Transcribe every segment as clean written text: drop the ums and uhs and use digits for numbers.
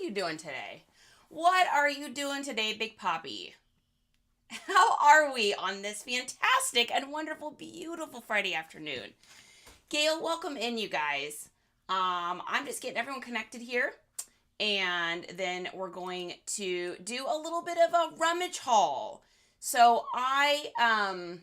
you doing today? What are you doing today, Big Poppy? How are we on this fantastic and wonderful, beautiful Friday afternoon? Gail, welcome in, you guys. I'm just getting everyone connected here, and then we're going to do a little bit of a rummage haul. So I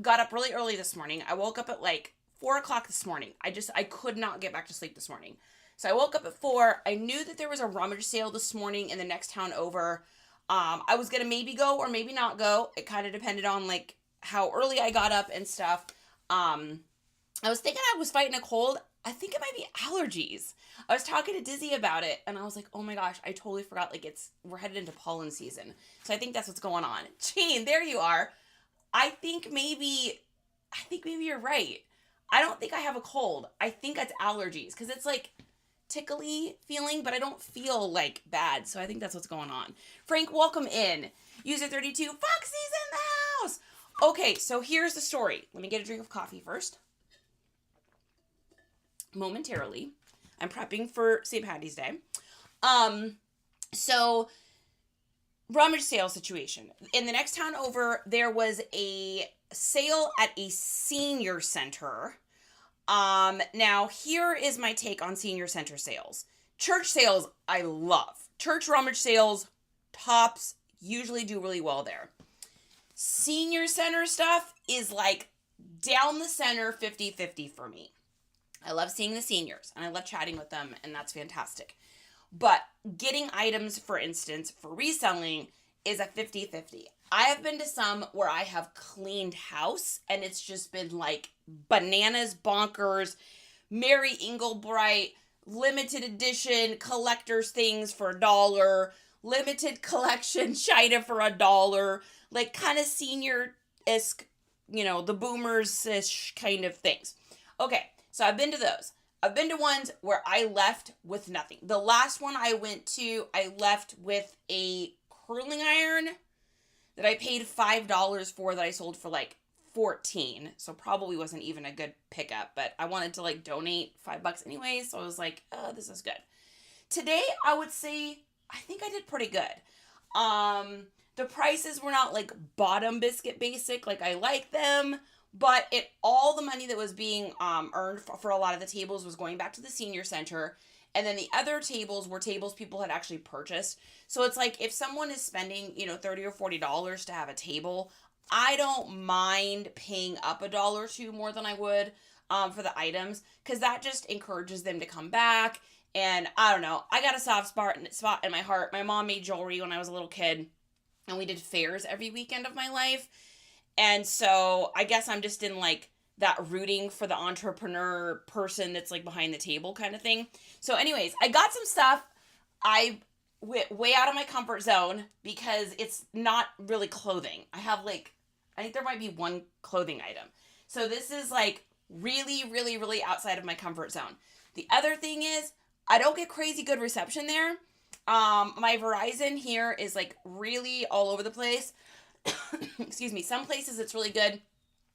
got up really early this morning. I woke up at like 4 o'clock this morning. I could not get back to sleep this morning. So I woke up at 4. I knew that there was a rummage sale this morning in the next town over. I was gonna maybe go or maybe not go. It kind of depended on like how early I got up and stuff. I was thinking I was fighting a cold. I think it might be allergies. I was talking to Dizzy about it, and I was like, oh my gosh, I totally forgot. Like we're headed into pollen season. So I think that's what's going on. Jane, there you are. I think maybe you're right. I don't think I have a cold. I think it's allergies because it's like tickly feeling, but I don't feel like bad. So I think that's what's going on. Frank, welcome in. User 32, Foxy's in the house. Okay, so here's the story. Let me get a drink of coffee first. Momentarily. I'm prepping for St. Patty's Day. So rummage sale situation. In the next town over, there was a sale at a senior center. Now here is my take on senior center sales. Church sales, I love. Church rummage sales, tops, usually do really well there. Senior center stuff is like down the center 50-50 for me. I love seeing the seniors and I love chatting with them, and that's fantastic. But getting items, for instance, for reselling is a 50-50. I have been to some where I have cleaned house and it's just been like bananas, bonkers, Mary Englebright, limited edition collector's things for $1, limited collection China for $1, like kind of senior-esque, the boomers-ish kind of things. Okay, so I've been to those. I've been to ones where I left with nothing. The last one I went to, I left with a curling iron that I paid $5 for that I sold for like $14. So probably wasn't even a good pickup, but I wanted to like donate $5 anyway. So I was like, oh, this is good. Today, I would say, I think I did pretty good. The prices were not like bottom biscuit basic. Like I like them, but all the money that was being earned for a lot of the tables was going back to the senior center. And then the other tables were tables people had actually purchased. So it's like if someone is spending, $30 or $40 to have a table, I don't mind paying up $1 or $2 more than I would for the items, because that just encourages them to come back. And I don't know, I got a soft spot in my heart. My mom made jewelry when I was a little kid, and we did fairs every weekend of my life. And so I guess I'm just in like that rooting for the entrepreneur person that's like behind the table kind of thing. So anyways, I got some stuff. I went way out of my comfort zone because it's not really clothing. I think there might be one clothing item. So this is like really, really, really outside of my comfort zone. The other thing is I don't get crazy good reception there. My Verizon here is like really all over the place. Excuse me. Some places it's really good.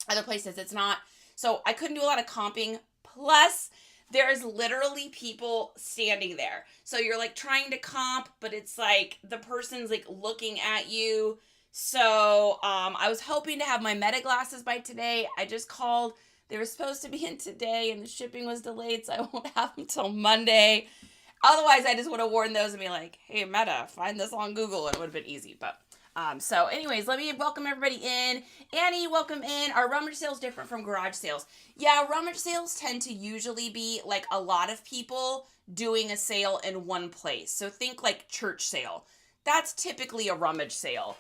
Other places it's not. So I couldn't do a lot of comping. Plus, there's literally people standing there. So you're like trying to comp, but it's like the person's like looking at you. So I was hoping to have my Meta glasses by today. I just called. They were supposed to be in today and the shipping was delayed, so I won't have them till Monday. Otherwise, I just would have worn those and be like, hey, Meta, find this on Google. And it would have been easy, but... So anyways, let me welcome everybody in. Annie, welcome in. Are rummage sales different from garage sales? Yeah, rummage sales tend to usually be like a lot of people doing a sale in one place. So think like church sale. That's typically a rummage sale.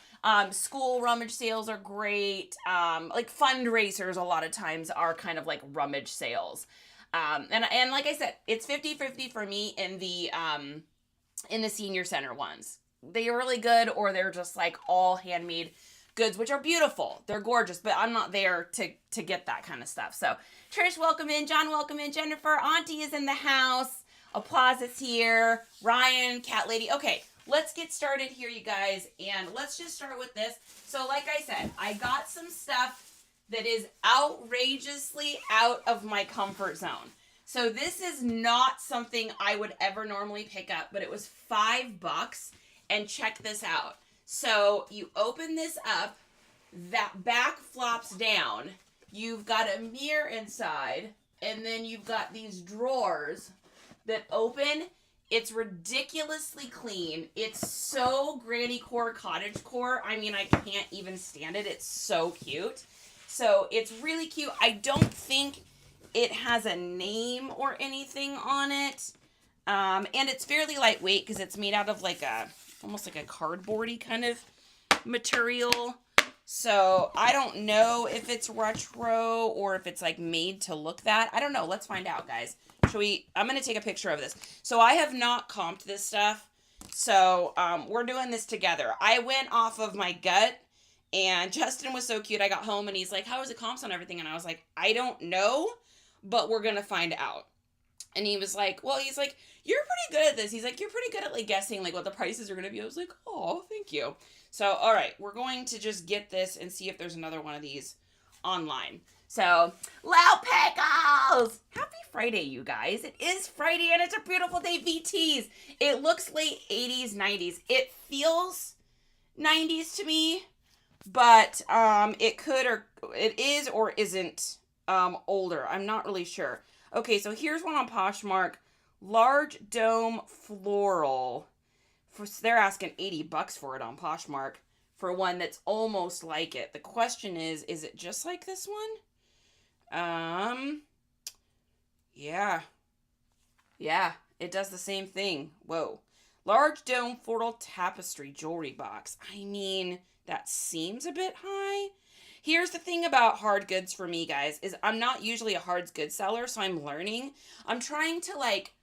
School rummage sales are great. Like fundraisers a lot of times are kind of like rummage sales. And like I said, it's 50-50 for me in the senior center ones. They are really good, or they're just like all handmade goods, which are beautiful. They're gorgeous, but I'm not there to get that kind of stuff. So Trish, welcome in. John, welcome in. Jennifer, Auntie is in the house. Applause is here. Ryan, Cat Lady. Okay, let's get started here, you guys. And let's just start with this. So like I said, I got some stuff that is outrageously out of my comfort zone. So this is not something I would ever normally pick up, but it was $5. And check this out. So you open this up, that back flops down. You've got a mirror inside, and then you've got these drawers that open. It's ridiculously clean. It's so granny core, cottage core. I mean, I can't even stand it. It's so cute. So it's really cute. I don't think it has a name or anything on it. And it's fairly lightweight because it's made out of like almost like a cardboardy kind of material. So I don't know if it's retro or if it's like made to look that. I don't know. Let's find out, guys. I'm going to take a picture of this. So I have not comped this stuff. So we're doing this together. I went off of my gut, and Justin was so cute. I got home and he's like, how was the comps on everything? And I was like, I don't know, but we're going to find out. And he was like, well, he's like, you're pretty good at this. He's like, you're pretty good at like guessing like what the prices are going to be. I was like, oh, thank you. So, all right, we're going to just get this and see if there's another one of these online. So, Loud Pickles! Happy Friday, you guys. It is Friday and it's a beautiful day, VTs. It looks late 80s, 90s. It feels 90s to me, but it is or isn't older. I'm not really sure. Okay, so here's one on Poshmark. Large dome floral. They're asking $80 for it on Poshmark for one that's almost like it. The question is it just like this one? Yeah, it does the same thing. Whoa. Large dome floral tapestry jewelry box. I mean, that seems a bit high. Here's the thing about hard goods for me, guys, is I'm not usually a hard goods seller, so I'm learning. I'm trying to like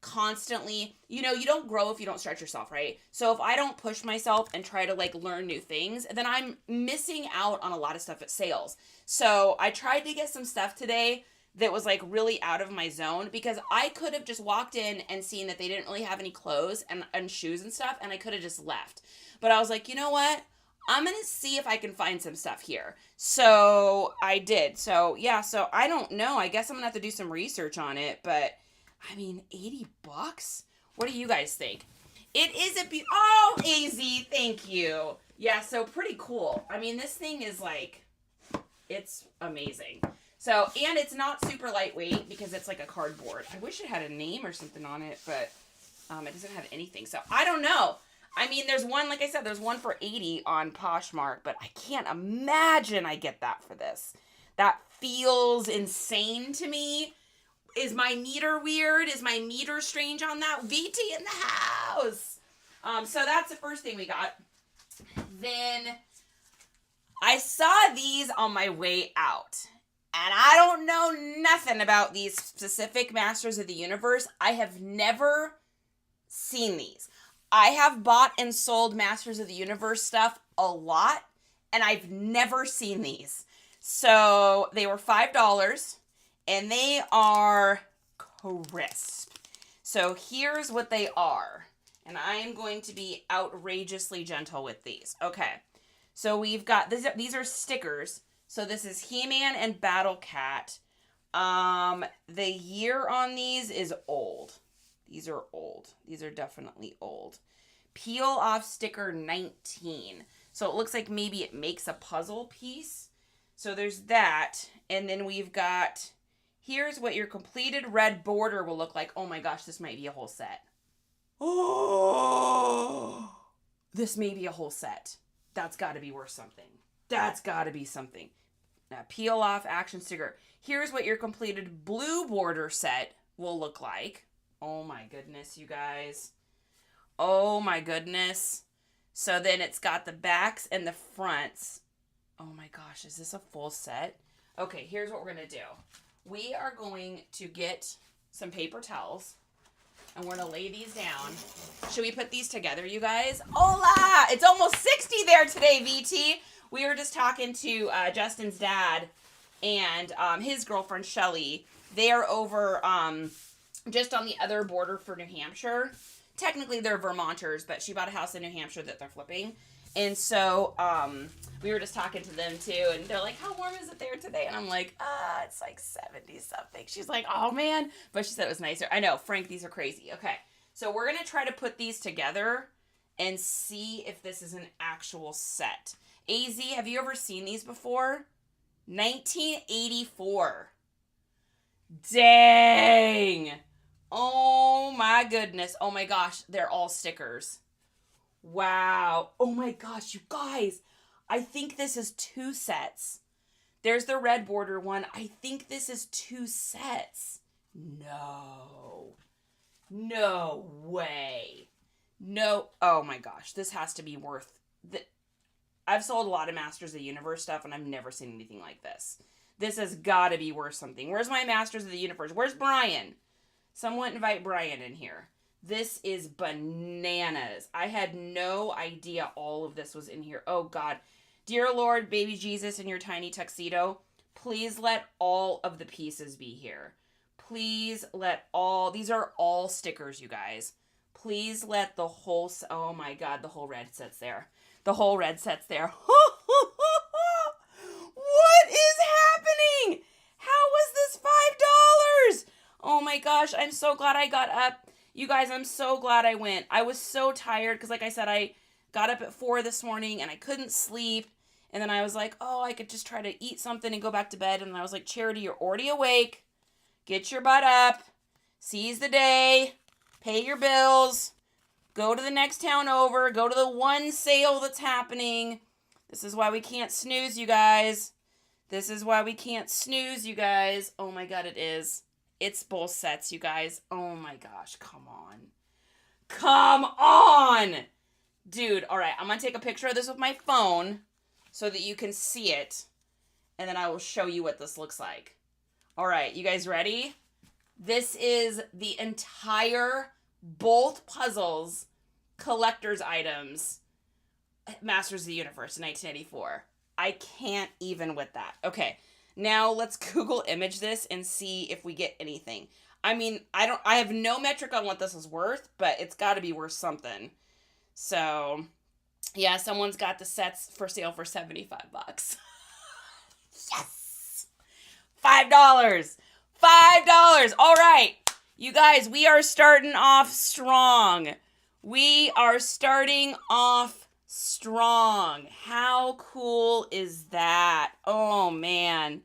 constantly, you don't grow if you don't stretch yourself, right? So if I don't push myself and try to like learn new things, then I'm missing out on a lot of stuff at sales. So I tried to get some stuff today that was like really out of my zone because I could have just walked in and seen that they didn't really have any clothes and shoes and stuff, and I could have just left. But I was like, you know what? I'm going to see if I can find some stuff here. So I did. So yeah, so I don't know. I guess I'm going to have to do some research on it, but I mean, $80? What do you guys think? It is oh, AZ, thank you. Yeah, so pretty cool. I mean, this thing is like, it's amazing. So, and it's not super lightweight because it's like a cardboard. I wish it had a name or something on it, but it doesn't have anything. So, I don't know. I mean, there's one, like I said, there's one for $80 on Poshmark, but I can't imagine I get that for this. That feels insane to me. Is my meter weird? Is my meter strange on that? VT in the house. So that's the first thing we got. Then I saw these on my way out. And I don't know nothing about these specific Masters of the Universe. I have never seen these. I have bought and sold Masters of the Universe stuff a lot, and I've never seen these. So they were $5. And they are crisp. So here's what they are. And I am going to be outrageously gentle with these. Okay. So we've got, these are stickers. So this is He-Man and Battle Cat. The year on these is old. These are old. These are definitely old. Peel off sticker 19. So it looks like maybe it makes a puzzle piece. So there's that. And then we've got... Here's what your completed red border will look like. Oh my gosh, this might be a whole set. Oh, this may be a whole set. That's got to be worth something. That's got to be something. Now, peel off action sticker. Here's what your completed blue border set will look like. Oh my goodness, you guys. Oh my goodness. So then it's got the backs and the fronts. Oh my gosh, is this a full set? Okay, here's what we're going to do. We are going to get some paper towels, and we're going to lay these down. Should we put these together, you guys? Hola! It's almost 60 there today, VT. We were just talking to Justin's dad and his girlfriend, Shelly. They're over just on the other border for New Hampshire. Technically, they're Vermonters, but she bought a house in New Hampshire that they're flipping. And so we were just talking to them too, and they're like, how warm is it there today? And I'm like, it's like 70 something. She's like, oh man. But she said it was nicer. I know, Frank, these are crazy. Okay, so we're going to try to put these together and see if this is an actual set. AZ, have you ever seen these before? 1984. Dang. Oh my goodness. Oh my gosh, they're all stickers. Wow. Oh my gosh, you guys. I think this is 2 sets. There's the red border one. I think this is 2 sets. No. No way. No. Oh my gosh. This has to be worth... I've sold a lot of Masters of the Universe stuff, and I've never seen anything like this. This has got to be worth something. Where's my Masters of the Universe? Where's Brian? Someone invite Brian in here. This is bananas. I had no idea all of this was in here. Oh, God. Dear Lord, baby Jesus in your tiny tuxedo, please let all of the pieces be here. Please let all... These are all stickers, you guys. Please let the whole... Oh, my God. The whole red set's there. The whole red set's there. What is happening? How was this $5? Oh, my gosh. I'm so glad I got up. You guys, I'm so glad I went. I was so tired because, like I said, I got up at 4 this morning and I couldn't sleep. And then I was like, oh, I could just try to eat something and go back to bed. And I was like, Charity, you're already awake. Get your butt up. Seize the day. Pay your bills. Go to the next town over. Go to the one sale that's happening. This is why we can't snooze, you guys. This is why we can't snooze, you guys. Oh, my God, it is. It's both sets, you guys. Oh my gosh, come on. Come on! Dude, all right, I'm going to take a picture of this with my phone so that you can see it. And then I will show you what this looks like. All right, you guys ready? This is the entire, both puzzles, collector's items, Masters of the Universe in 1984. I can't even with that. Okay. Now let's Google image this and see if we get anything. I mean, I have no metric on what this is worth, but it's got to be worth something. So, yeah, someone's got the sets for sale for $75. Yes! $5. $5. All right. You guys, we are starting off strong. We are starting off strong. How cool is that? Oh, man.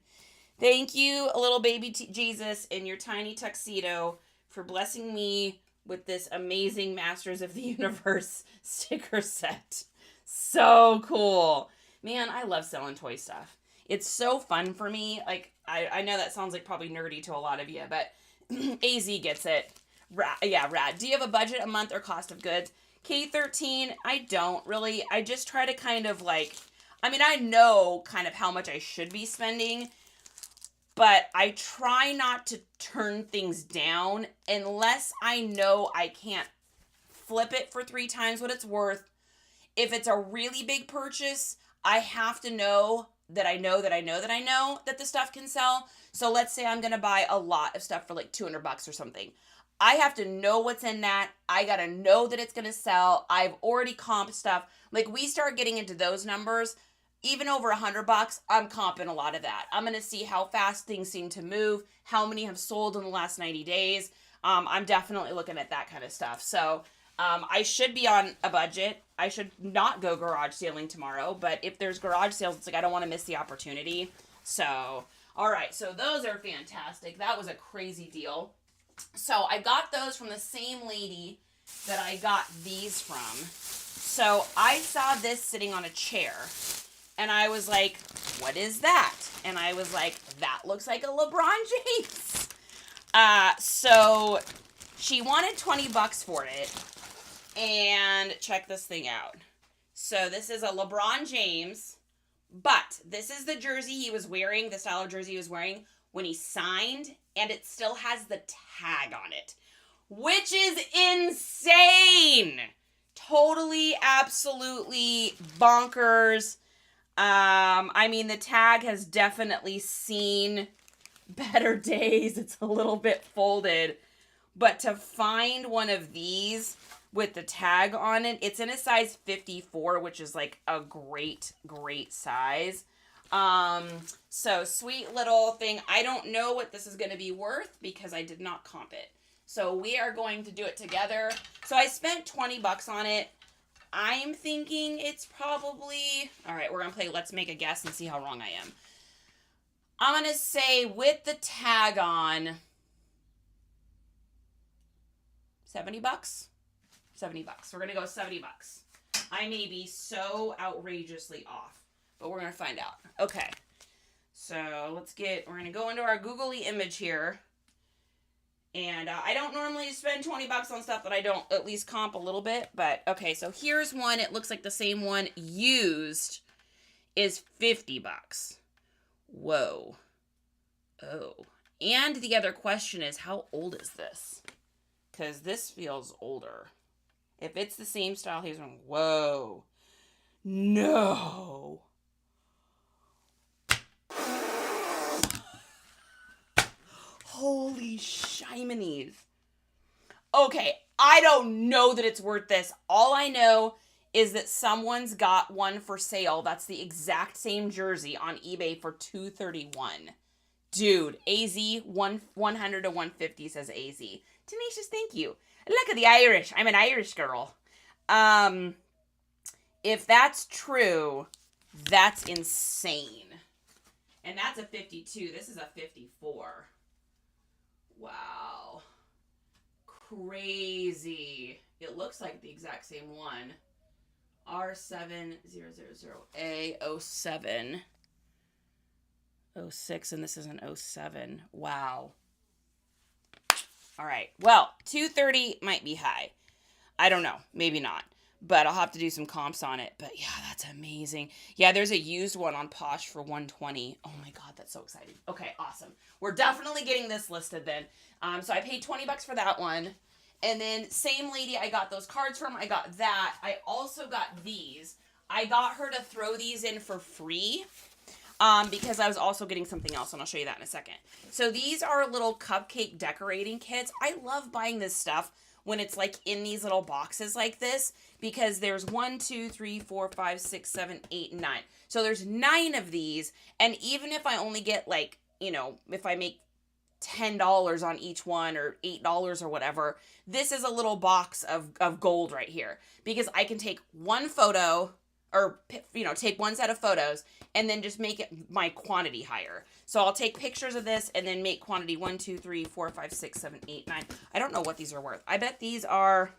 Thank you, little baby Jesus in your tiny tuxedo, for blessing me with this amazing Masters of the Universe sticker set. So cool. Man, I love selling toy stuff. It's so fun for me. Like, I know that sounds like probably nerdy to a lot of you, but AZ gets it. Yeah, rad. Do you have a budget, a month, or cost of goods? K13, I don't really. I just try to kind of like, I mean, I know kind of how much I should be spending, but I try not to turn things down unless I know I can't flip it for 3 times what it's worth. If it's a really big purchase, I have to know that I know that the stuff can sell. So let's say I'm going to buy a lot of stuff for like $200 or something. I have to know what's in that. I got to know that it's going to sell. I've already comped stuff. Like, we start getting into those numbers, even over $100, I'm comping a lot of that. I'm going to see how fast things seem to move, how many have sold in the last 90 days. I'm definitely looking at that kind of stuff. So I should be on a budget. I should not go garage sailing tomorrow, but if there's garage sales, it's like I don't want to miss the opportunity. So, all right. So those are fantastic. That was a crazy deal. So I got those from the same lady that I got these from. So I saw this sitting on a chair, and I was like, what is that? And I was like, that looks like a LeBron James. So she wanted $20 for it. And check this thing out. So this is a LeBron James, but this is the jersey he was wearing, the style of jersey he was wearing when he signed, and it still has the tag on it, which is insane. Totally, absolutely bonkers. I mean, the tag has definitely seen better days. It's a little bit folded, but to find one of these, with the tag on it. It's in a size 54, which is like a great size. So sweet little thing. I don't know what this is going to be worth because I did not comp it. So we are going to do it together. So I spent $20 on it. I'm thinking it's probably, all right, we're going to play Let's Make a Guess and see how wrong I am. I'm going to say with the tag on, $70? $70. We're going to go $70. I may be so outrageously off, but we're going to find out. Okay. So we're going to go into our googly image here. And I don't normally spend $20 on stuff that I don't at least comp a little bit. But, okay, so here's one. It looks like the same one used is $50. Whoa. Oh. And the other question is, how old is this? Because this feels older. If it's the same style, here's one. Whoa. No. Holy shiminies. Okay, I don't know that it's worth this. All I know is that someone's got one for sale. That's the exact same jersey on eBay for $231. Dude, AZ 100 to 150 says AZ. Tenacious, thank you. Look at the Irish. I'm an Irish girl. If that's true, that's insane. And that's a 52. This is a 54. Wow. Crazy. It looks like the exact same one. R7000A07. 06, and this is an 07. Wow. All right. Well, 230 might be high. I don't know. Maybe not. But I'll have to do some comps on it. But yeah, that's amazing. Yeah, there's a used one on Posh for $120. Oh my God, that's so exciting. Okay, awesome. We're definitely getting this listed then. So I paid $20 for that one. And then same lady I got those cards from, I got that. I also got these. I got her to throw these in for free because I was also getting something else, and I'll show you that in a second. So these are little cupcake decorating kits. I love buying this stuff when it's like in these little boxes like this, because there's 1, 2, 3, 4, 5, 6, 7, 8, 9. So there's 9 of these, and even if I only get like, you know, if I make $10 on each one or $8 or whatever, this is a little box of gold right here, because I can take one photo or, you know, take one set of photos and then just make it my quantity higher. So I'll take pictures of this and then make quantity 1, 2, 3, 4, 5, 6, 7, 8, 9. I don't know what these are worth. I bet these are,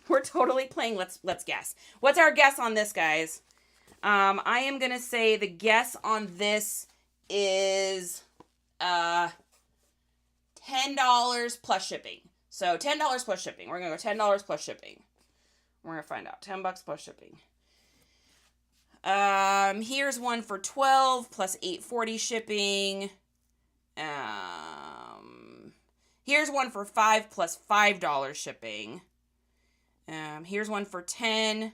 we're totally playing let's guess. What's our guess on this, guys? I am going to say the guess on this is $10 plus shipping. So $10 plus shipping. We're going to go $10 plus shipping. We're going to find out. $10 plus shipping. Here's one for 12 plus $8.40 shipping. Here's one for 5 plus $5 shipping. Here's one for 10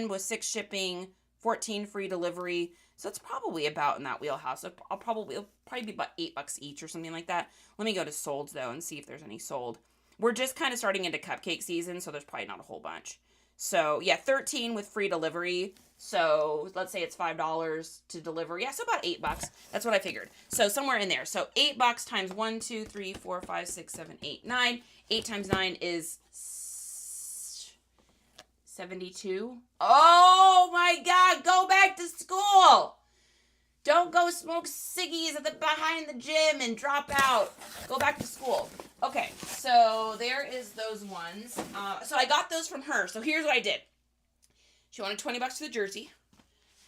with 6 shipping, 14 free delivery. So it's probably about in that wheelhouse. It'll probably be about $8 each or something like that. Let me go to solds though and see if there's any sold. We're just kind of starting into cupcake season, so there's probably not a whole bunch. So yeah, 13 with free delivery. So let's say it's $5 to deliver. Yeah, so about $8. That's what I figured. So somewhere in there. So $8 times 1, 2, 3, 4, 5, 6, 7, 8, 9. 8 times 9 is 72. Oh my God, go back to school. Don't go smoke ciggies behind the gym and drop out. Go back to school. Okay, so there is those ones. So I got those from her. So here's what I did. She wanted $20 for the jersey.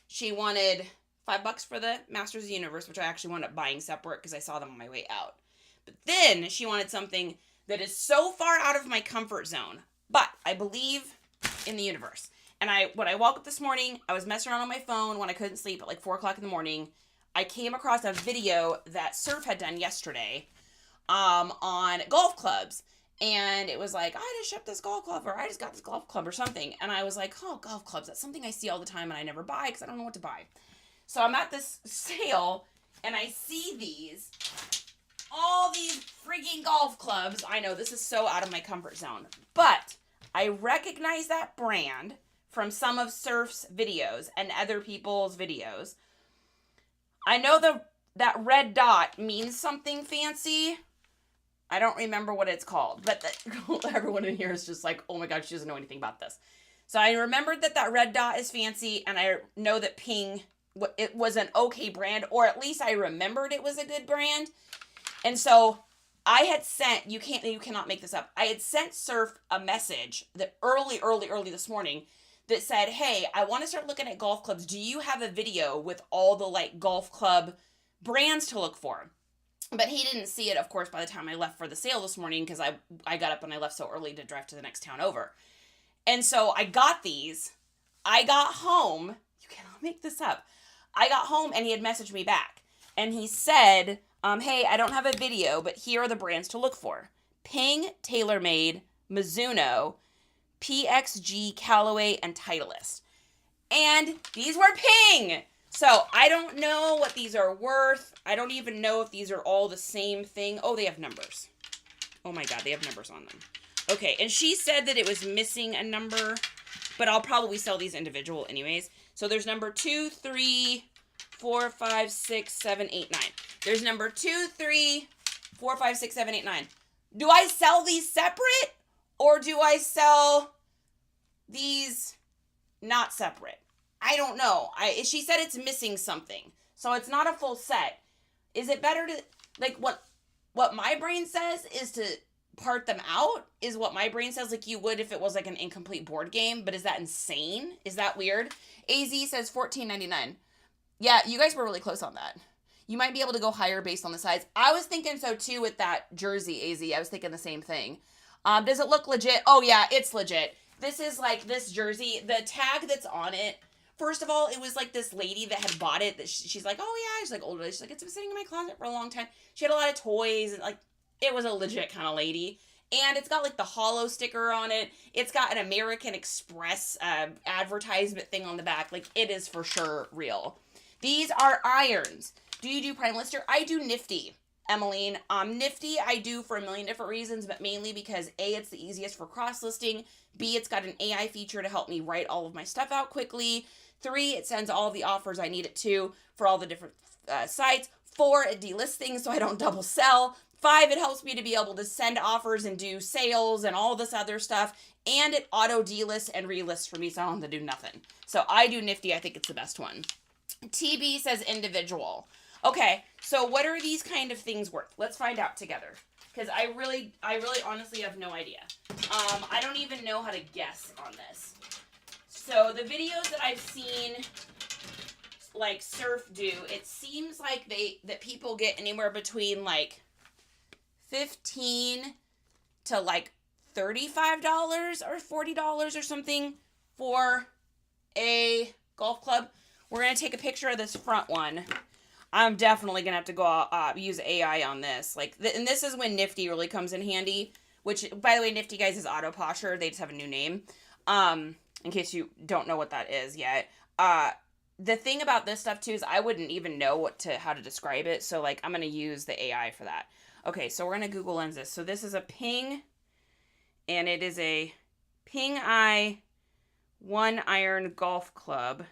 She wanted $5 for the Masters of the Universe, which I actually wound up buying separate because I saw them on my way out. But then she wanted something that is so far out of my comfort zone, but I believe in the universe. And when I woke up this morning, I was messing around on my phone when I couldn't sleep at like 4 o'clock in the morning. I came across a video that Surf had done yesterday on golf clubs. And it was like, I just shipped this golf club, or I just got this golf club or something. And I was like, oh, golf clubs, that's something I see all the time and I never buy because I don't know what to buy. So I'm at this sale and I see all these freaking golf clubs. I know this is so out of my comfort zone, but I recognize that brand from some of Surf's videos and other people's videos. I know that red dot means something fancy. I don't remember what it's called, but everyone in here is just like, oh my God, she doesn't know anything about this. So I remembered that red dot is fancy, and I know that Ping, it was an okay brand, or at least I remembered it was a good brand. And so I had sent, you cannot make this up. I had sent Surf a message that early this morning that said, hey, I want to start looking at golf clubs. Do you have a video with all the like golf club brands to look for? But he didn't see it, of course, by the time I left for the sale this morning, because I got up and I left so early to drive to the next town over. And so I got these. I got home. You cannot make this up. I got home and he had messaged me back. And he said, hey, I don't have a video, but here are the brands to look for. Ping, TaylorMade, Mizuno, PXG, Callaway, and Titleist. And these were Ping! So I don't know what these are worth. I don't even know if these are all the same thing. Oh, they have numbers. Oh my God, they have numbers on them. Okay, and she said that it was missing a number, but I'll probably sell these individual anyways. So there's number 2, 3, 4, 5, 6, 7, 8, 9. There's number 2, 3, 4, 5, 6, 7, 8, 9. Do I sell these separate, or do I sell these not separate? I don't know. She said it's missing something, so it's not a full set. Is it better to, like, what my brain says is to part them out, is what my brain says, like you would if it was like an incomplete board game. But is that insane? Is that weird? AZ says $14.99. Yeah, you guys were really close on that. You might be able to go higher based on the size. I was thinking so too with that jersey, AZ. I was thinking the same thing. Does it look legit? Oh yeah, it's legit. This is like this jersey. The tag that's on it, first of all, it was like this lady that had bought it. That she's like, oh yeah, she's like older. She's like, it's been sitting in my closet for a long time. She had a lot of toys, and like, it was a legit kind of lady. And it's got like the hollow sticker on it. It's got an American Express advertisement thing on the back. Like, it is for sure real. These are irons. Do you do Prime Lister? I do Nifty, Emmeline. Nifty I do for a million different reasons, but mainly because A, it's the easiest for cross-listing. B, it's got an AI feature to help me write all of my stuff out quickly. 3, it sends all the offers I need it to for all the different sites. 4, it delists things so I don't double sell. 5, it helps me to be able to send offers and do sales and all this other stuff. And it auto delists and relists for me, so I don't have to do nothing. So I do Nifty. I think it's the best one. TB says individual. Okay, so what are these kind of things worth? Let's find out together. Because I really honestly have no idea. I don't even know how to guess on this. So the videos that I've seen, like Surf do, it seems like that people get anywhere between like $15 to like $35 or $40 or something for a golf club. We're going to take a picture of this front one. I'm definitely going to have to go use AI on this. Like, and this is when Nifty really comes in handy, which, by the way, Nifty, guys, is Auto Posher. They just have a new name, in case you don't know what that is yet. The thing about this stuff, too, is I wouldn't even know how to describe it, so, like, I'm going to use the AI for that. Okay, so we're going to Google Lens this. So this is a Ping, and it is a Ping Eye 1-iron golf club,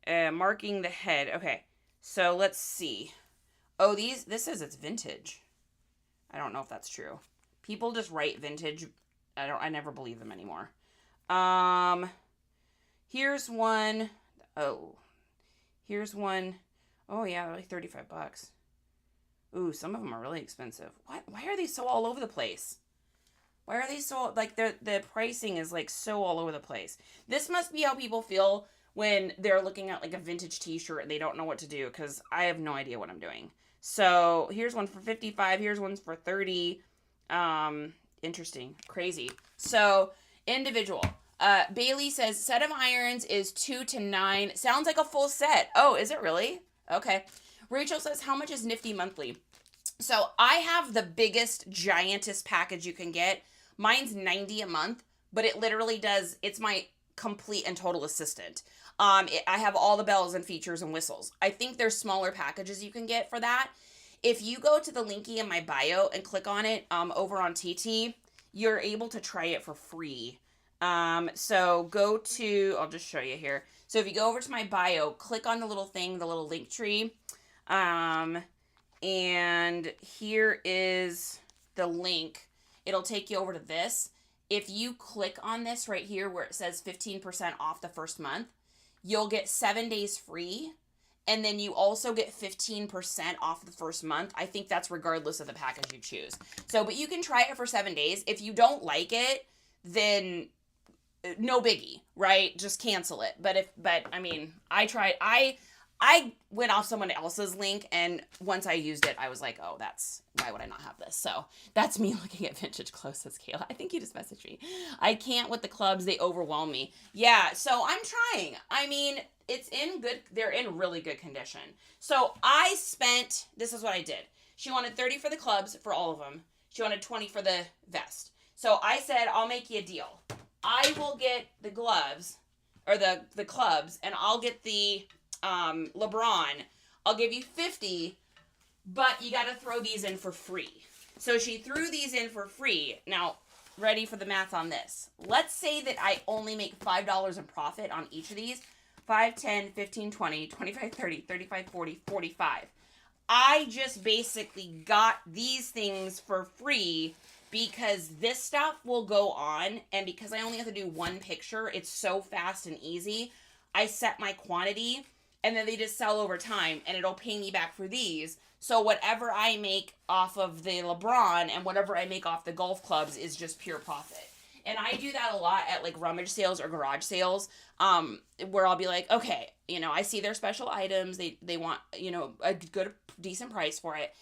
marking the head. Okay. So let's see. Oh, this says it's vintage. I don't know if that's true. People just write vintage. I never believe them anymore. Here's one. Oh, here's one. Oh yeah, they're like $35. Ooh, some of them are really expensive. Why are they so all over the place? Why are they so, like, the pricing is like so all over the place? This must be how people feel when they're looking at like a vintage t-shirt and they don't know what to do, because I have no idea what I'm doing. So here's one for $55. Here's ones for $30. Interesting. Crazy. So individual. Bailey says set of irons is 2 to 9. Sounds like a full set. Oh, is it really? Okay. Rachel says, how much is Nifty monthly? So I have the biggest, giantest package you can get. Mine's $90 a month, but it literally does, it's my complete and total assistant. I have all the bells and features and whistles. I think there's smaller packages you can get for that. If you go to the linky in my bio and click on it over on TT, you're able to try it for free. So go to, I'll just show you here. So if you go over to my bio, click on the little thing, the little link tree. And here is the link. It'll take you over to this. If you click on this right here where it says 15% off the first month, you'll get 7 days free. And then you also get 15% off the first month. I think that's regardless of the package you choose. So, but you can try it for 7 days. If you don't like it, then no biggie, right? Just cancel it. But I mean, I went off someone else's link, and once I used it, I was like, oh, why would I not have this? So that's me looking at vintage clothes, says Kayla. I think you just messaged me. I can't with the clubs. They overwhelm me. Yeah, so I'm trying. I mean, they're in really good condition. So this is what I did. She wanted 30 for the clubs for all of them. She wanted 20 for the vest. So I said, I'll make you a deal. I will get the gloves, or the clubs, and I'll get the LeBron. I'll give you 50, but you got to throw these in for free. So she threw these in for free. Now, ready for the math on this. Let's say that I only make $5 in profit on each of these. 5, 10, 15, 20, 25, 30, 35, 40, 45. I just basically got these things for free because this stuff will go on, and because I only have to do one picture, it's so fast and easy. I set my quantity, and then they just sell over time, and it'll pay me back for these. So whatever I make off of the LeBron and whatever I make off the golf clubs is just pure profit. And I do that a lot at like rummage sales or garage sales, where I'll be like, okay, I see their special items. They want, a good, decent price for it.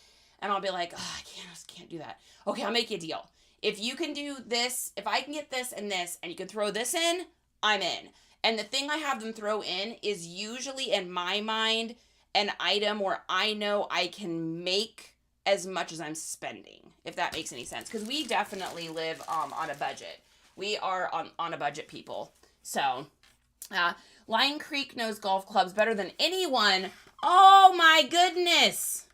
And I'll be like, oh, I just can't do that. Okay, I'll make you a deal. If you can do this, if I can get this, and you can throw this in, I'm in. And the thing I have them throw in is usually, in my mind, an item where I know I can make as much as I'm spending, if that makes any sense. Because we definitely live on a budget. We are on a budget, people. So, Lion Creek knows golf clubs better than anyone. Oh my goodness.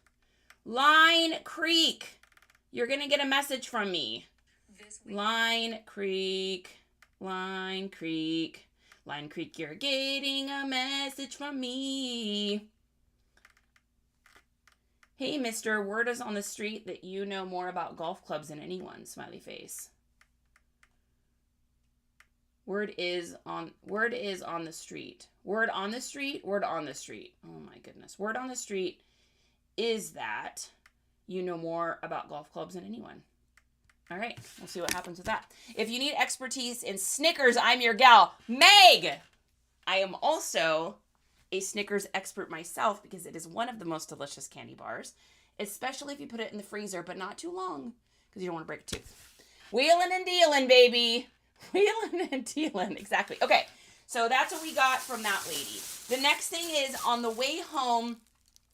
Line Creek. You're going to get a message from me. Line Creek. Line Creek. Line Creek, you're getting a message from me. Hey, mister, word is on the street that you know more about golf clubs than anyone, smiley face. Word is on the street. Word on the street? Word on the street. Oh my goodness. Word on the street is that you know more about golf clubs than anyone. All right, we'll see what happens with that. If you need expertise in Snickers, I'm your gal, Meg. I am also a Snickers expert myself because it is one of the most delicious candy bars, especially if you put it in the freezer, but not too long because you don't want to break a tooth. Wheeling and dealing, baby. Wheeling and dealing, exactly. Okay, so that's what we got from that lady. The next thing is, on the way home,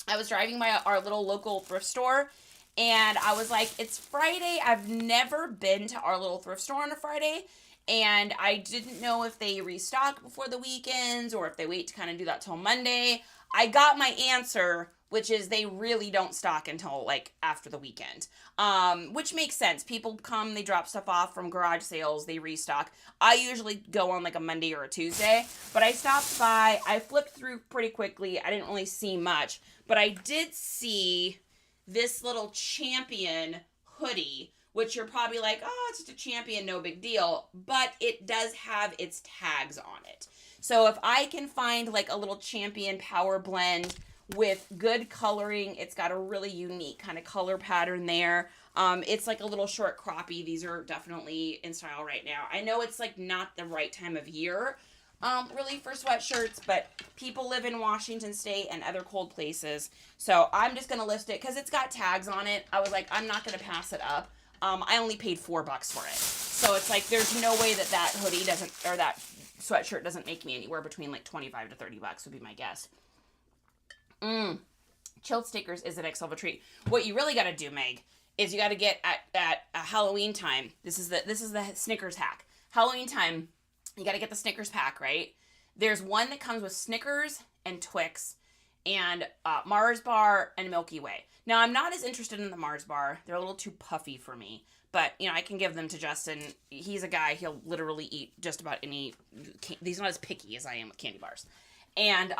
I was driving by our little local thrift store, and I was like, it's Friday. I've never been to our little thrift store on a Friday, and I didn't know if they restock before the weekends or if they wait to kind of do that till Monday. I got my answer, which is they really don't stock until like after the weekend, which makes sense. People come, they drop stuff off from garage sales, they restock. I usually go on like a Monday or a Tuesday, but I stopped by. I flipped through pretty quickly. I didn't really see much, but I did see this little Champion hoodie, which you're probably like, oh, it's just a Champion, no big deal, but it does have its tags on it. So if I can find like a little Champion power blend with good coloring, it's got a really unique kind of color pattern there. It's like a little short croppy. These are definitely in style right now. I know it's like not the right time of year, really for sweatshirts, but people live in Washington State and other cold places. So I'm just going to list it because it's got tags on it. I was like, I'm not going to pass it up. I only paid $4 for it. So it's like, there's no way that hoodie doesn't, or that sweatshirt doesn't make me anywhere between like $25 to $30 would be my guess. Chilled stickers is the next level treat. What you really got to do, Meg, is you got to get at Halloween time. This is the Snickers hack. Halloween time, you got to get the Snickers pack, right? There's one that comes with Snickers and Twix and Mars bar and Milky Way. Now, I'm not as interested in the Mars bar. They're a little too puffy for me. But, you know, I can give them to Justin. He's a guy, he'll literally eat just about any, he's not as picky as I am with candy bars. And,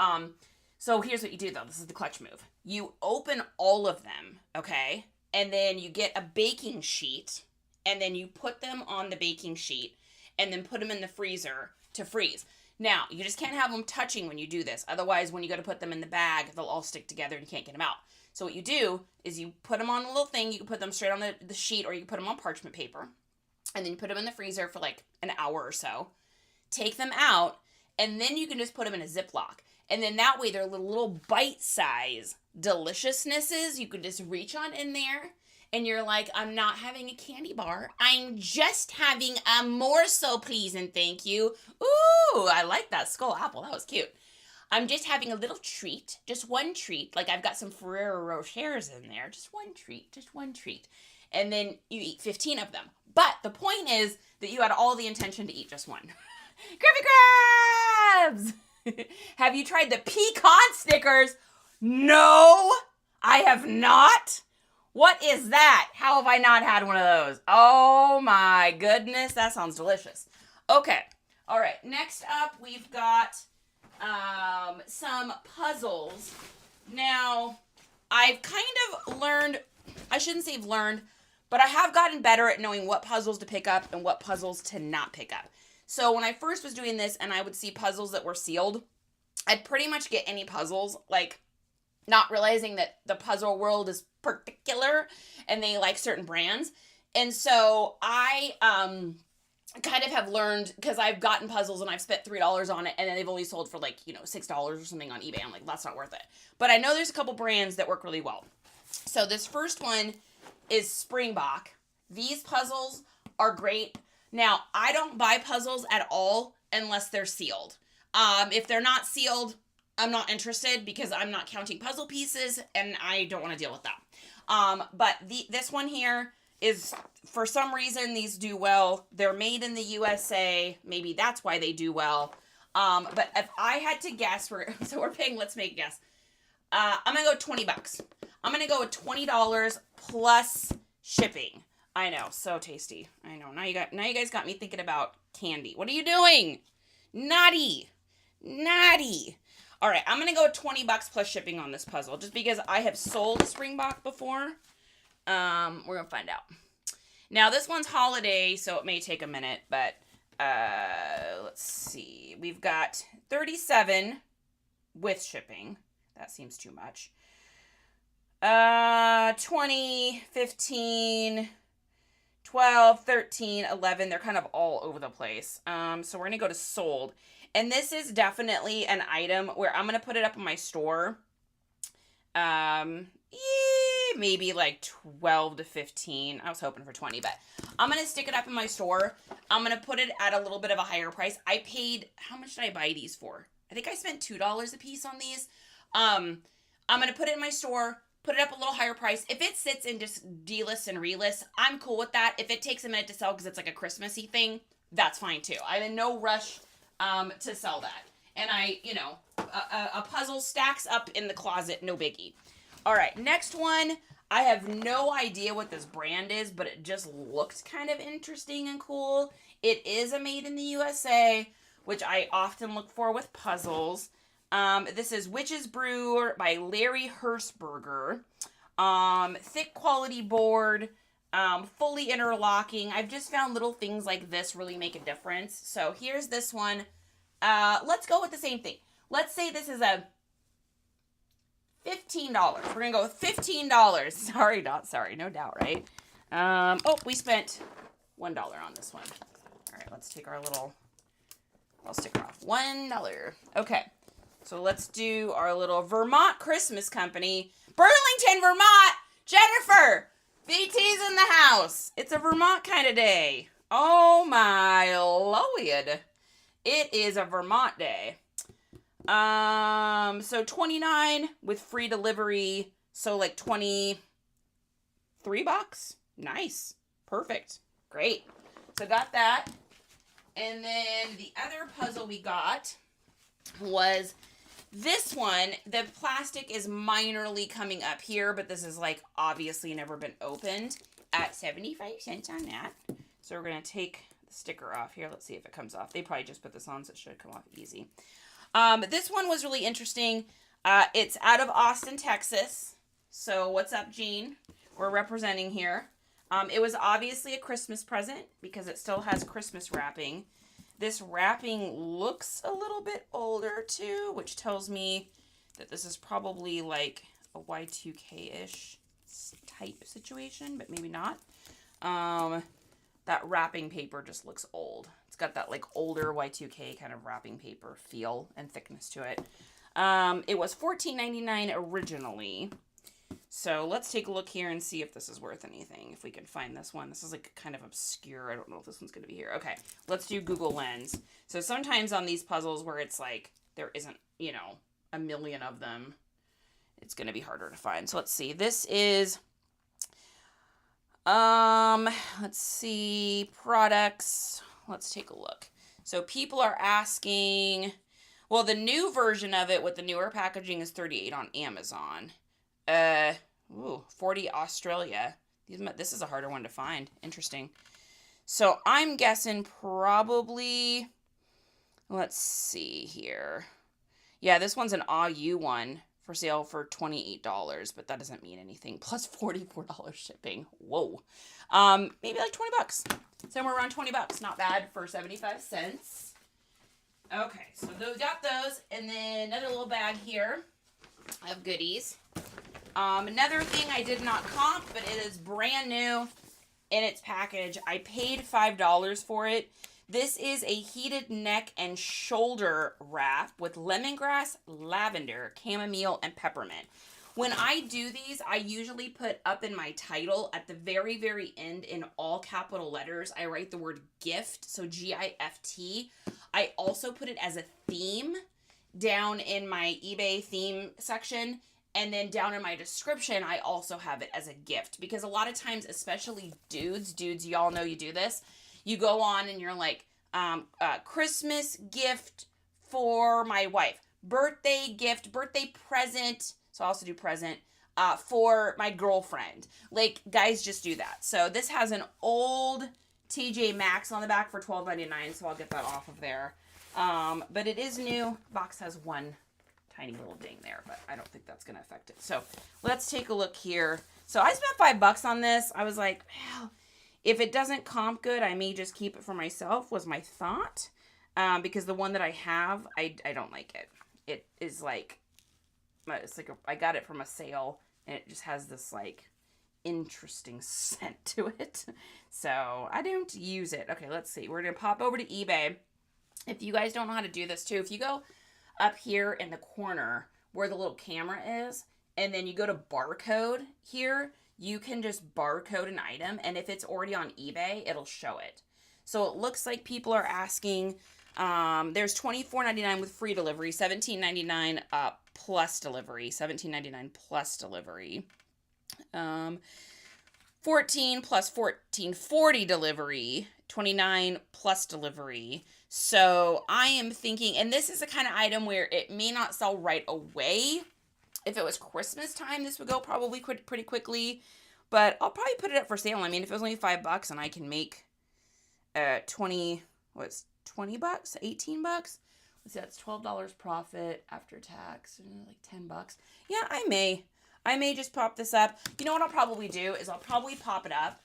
so here's what you do, though. This is the clutch move. You open all of them, okay? And then you get a baking sheet, and then you put them on the baking sheet, and then put them in the freezer to freeze. Now, you just can't have them touching when you do this. Otherwise, when you go to put them in the bag, they'll all stick together and you can't get them out. So what you do is you put them on a little thing. You can put them straight on the sheet, or you can put them on parchment paper. And then you put them in the freezer for like an hour or so. Take them out, and then you can just put them in a Ziploc. And then that way they're little bite-size deliciousnesses. You can just reach on in there, and you're like, I'm not having a candy bar. I'm just having a morsel, please and thank you. Ooh, I like that skull apple. That was cute. I'm just having a little treat, just one treat. Like I've got some Ferrero Rochers in there. Just one treat. And then you eat 15 of them. But the point is that you had all the intention to eat just one. Griffy Crabs! Have you tried the pecan Snickers? No, I have not. What is that? How have I not had one of those? Oh my goodness, that sounds delicious. Okay, all right, next up we've got some puzzles. Now, I've kind of learned, I shouldn't say I've learned, but I have gotten better at knowing what puzzles to pick up and what puzzles to not pick up. So when I first was doing this and I would see puzzles that were sealed, I'd pretty much get any puzzles, like not realizing that the puzzle world is particular and they like certain brands. And so I kind of have learned, because I've gotten puzzles and I've spent $3 on it, and then they've only sold for like, $6 or something on eBay. I'm like, that's not worth it. But I know there's a couple brands that work really well. So this first one is Springbok. These puzzles are great. Now, I don't buy puzzles at all unless they're sealed. If they're not sealed, I'm not interested, because I'm not counting puzzle pieces and I don't want to deal with that. But this one here is, for some reason, these do well. They're made in the USA. Maybe that's why they do well. But if I had to guess, we're paying, let's make a guess. I'm going to go 20 bucks. I'm going to go with $20 plus shipping. I know, so tasty. I know. Now you guys got me thinking about candy. What are you doing? Naughty. All right, I'm going to go with 20 bucks plus shipping on this puzzle, just because I have sold Springbok before. We're going to find out. Now, this one's holiday, so it may take a minute, but let's see. We've got 37 with shipping. That seems too much. 20, 15, 12, 13, 11. They're kind of all over the place. So we're going to go to sold. And this is definitely an item where I'm going to put it up in my store. Maybe like 12 to 15. I was hoping for 20, but I'm going to stick it up in my store. I'm going to put it at a little bit of a higher price. I paid, how much did I buy these for? I think I spent $2 a piece on these. I'm going to put it in my store, put it up a little higher price. If it sits in just delist and relist, I'm cool with that. If it takes a minute to sell because it's like a Christmassy thing, that's fine too. I'm in no rush to sell that. And a puzzle stacks up in the closet, no biggie. All right, next one. I have no idea what this brand is, but it just looked kind of interesting and cool. It is a made in the USA, which I often look for with puzzles. This is Witch's Brew by Larry Hertzberger. Thick quality board, fully interlocking. I've just found little things like this really make a difference. So here's this one. Let's go with the same thing. Let's say this is a $15. We're going to go with $15. Sorry, not sorry. No doubt, right? We spent $1 on this one. All right, let's take our little, I'll stick it off. $1. Okay. So let's do our little Vermont Christmas Company. Burlington, Vermont! Jennifer! VT's in the house. It's a Vermont kind of day. Oh my Lord. It is a Vermont day. So 29 with free delivery. So like 23 bucks. Nice. Perfect. Great. So got that. And then the other puzzle we got was this one. The plastic is minorly coming up here, but this is like obviously never been opened. at 75 cents on that. So we're going to take the sticker off here. Let's see if it comes off. They probably just put this on, so it should come off easy. This one was really interesting. It's out of Austin, Texas. So what's up, Gene? We're representing here. It was obviously a Christmas present because it still has Christmas wrapping. This wrapping looks a little bit older too, which tells me that this is probably like a Y2K-ish type situation, but maybe not. That wrapping paper just looks old. It's got that like older Y2K kind of wrapping paper feel and thickness to it. It was $14.99 originally. So let's take a look here and see if this is worth anything. If we can find this one. This is like kind of obscure. I don't know if this one's going to be here. Okay, let's do Google Lens. So sometimes on these puzzles where it's like there isn't, you know, a million of them, it's going to be harder to find. So let's see. This is, let's see, products. Let's take a look. So people are asking, well, the new version of it with the newer packaging is $38 on Amazon. 40 Australia. This is a harder one to find. Interesting. So I'm guessing probably, let's see here. Yeah, this one's an AU one for sale for $28, but that doesn't mean anything. Plus $44 shipping. Whoa. Maybe like 20 bucks. Somewhere around 20 bucks. Not bad for 75 cents. Okay, so those got those. And then another little bag here of goodies. Another thing I did not comp, but it is brand new in its package. I paid $5 for it. This is a heated neck and shoulder wrap with lemongrass, lavender, chamomile, and peppermint. When I do these, I usually put up in my title at the very, very end in all capital letters, I write the word gift, so G-I-F-T. I also put it as a theme down in my eBay theme section. And then down in my description, I also have it as a gift. Because a lot of times, especially dudes, y'all know you do this. You go on and you're like, Christmas gift for my wife. Birthday gift, birthday present. So I also do present for my girlfriend. Like, guys just do that. So this has an old TJ Maxx on the back for $12.99. So I'll get that off of there. But it is new. Box has one tiny little ding there, but I don't think that's going to affect it. So let's take a look here. So I spent $5 on this. I was like, well, if it doesn't comp good, I may just keep it for myself, was my thought. Because the one that I have, I don't like it. It is like, it's like I got it from a sale, and it just has this like interesting scent to it. So I don't use it. Okay, let's see. We're going to pop over to eBay. If you guys don't know how to do this too, if you go up here in the corner where the little camera is, and then you go to barcode here, you can just barcode an item, and if it's already on eBay, it'll show it. So it looks like people are asking, there's $24.99 with free delivery, $17.99 plus delivery, $17.99 plus delivery, 14 plus $14.40 delivery, $29 plus delivery. So I am thinking, and this is the kind of item where it may not sell right away. If it was Christmas time, this would go probably pretty quickly, but I'll probably put it up for sale. I mean, if it was only $5 and I can make 20 bucks, 18 bucks. Let's see, that's $12 profit after tax, like 10 bucks. Yeah, I may just pop this up. You know what I'll probably do is I'll probably pop it up,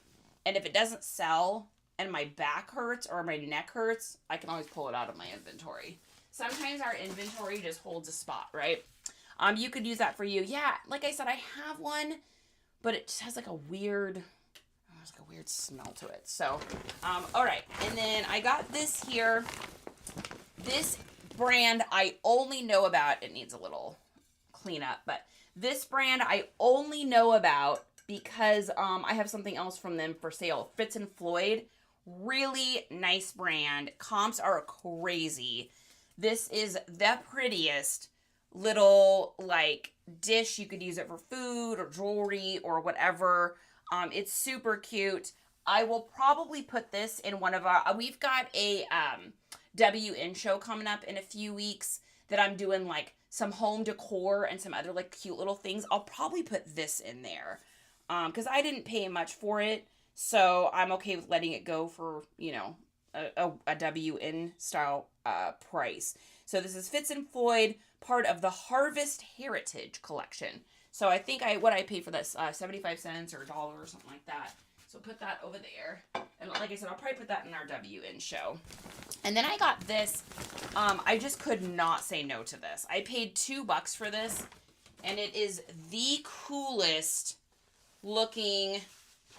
and if it doesn't sell and my back hurts or my neck hurts, I can always pull it out of my inventory. Sometimes our inventory just holds a spot, right? You could use that for you. Yeah, like I said, I have one, but it just has like a weird smell to it. So, all right. And then I got this here. This brand I only know about. It needs a little cleanup, but this brand I only know about because I have something else from them for sale. Fitz and Floyd. Really nice brand. Comps are crazy. This is the prettiest little like dish. You could use it for food or jewelry or whatever. It's super cute. I will probably put this in one of our, we've got a WN show coming up in a few weeks that I'm doing like some home decor and some other like cute little things. I'll probably put this in there because I didn't pay much for it. So I'm okay with letting it go for, you know, a WN style price. So this is Fitz and Floyd, part of the Harvest Heritage collection. So I think what I paid for this, 75 cents or a dollar or something like that. So put that over there. And like I said, I'll probably put that in our WN show. And then I got this. I just could not say no to this. I paid $2 for this. And it is the coolest looking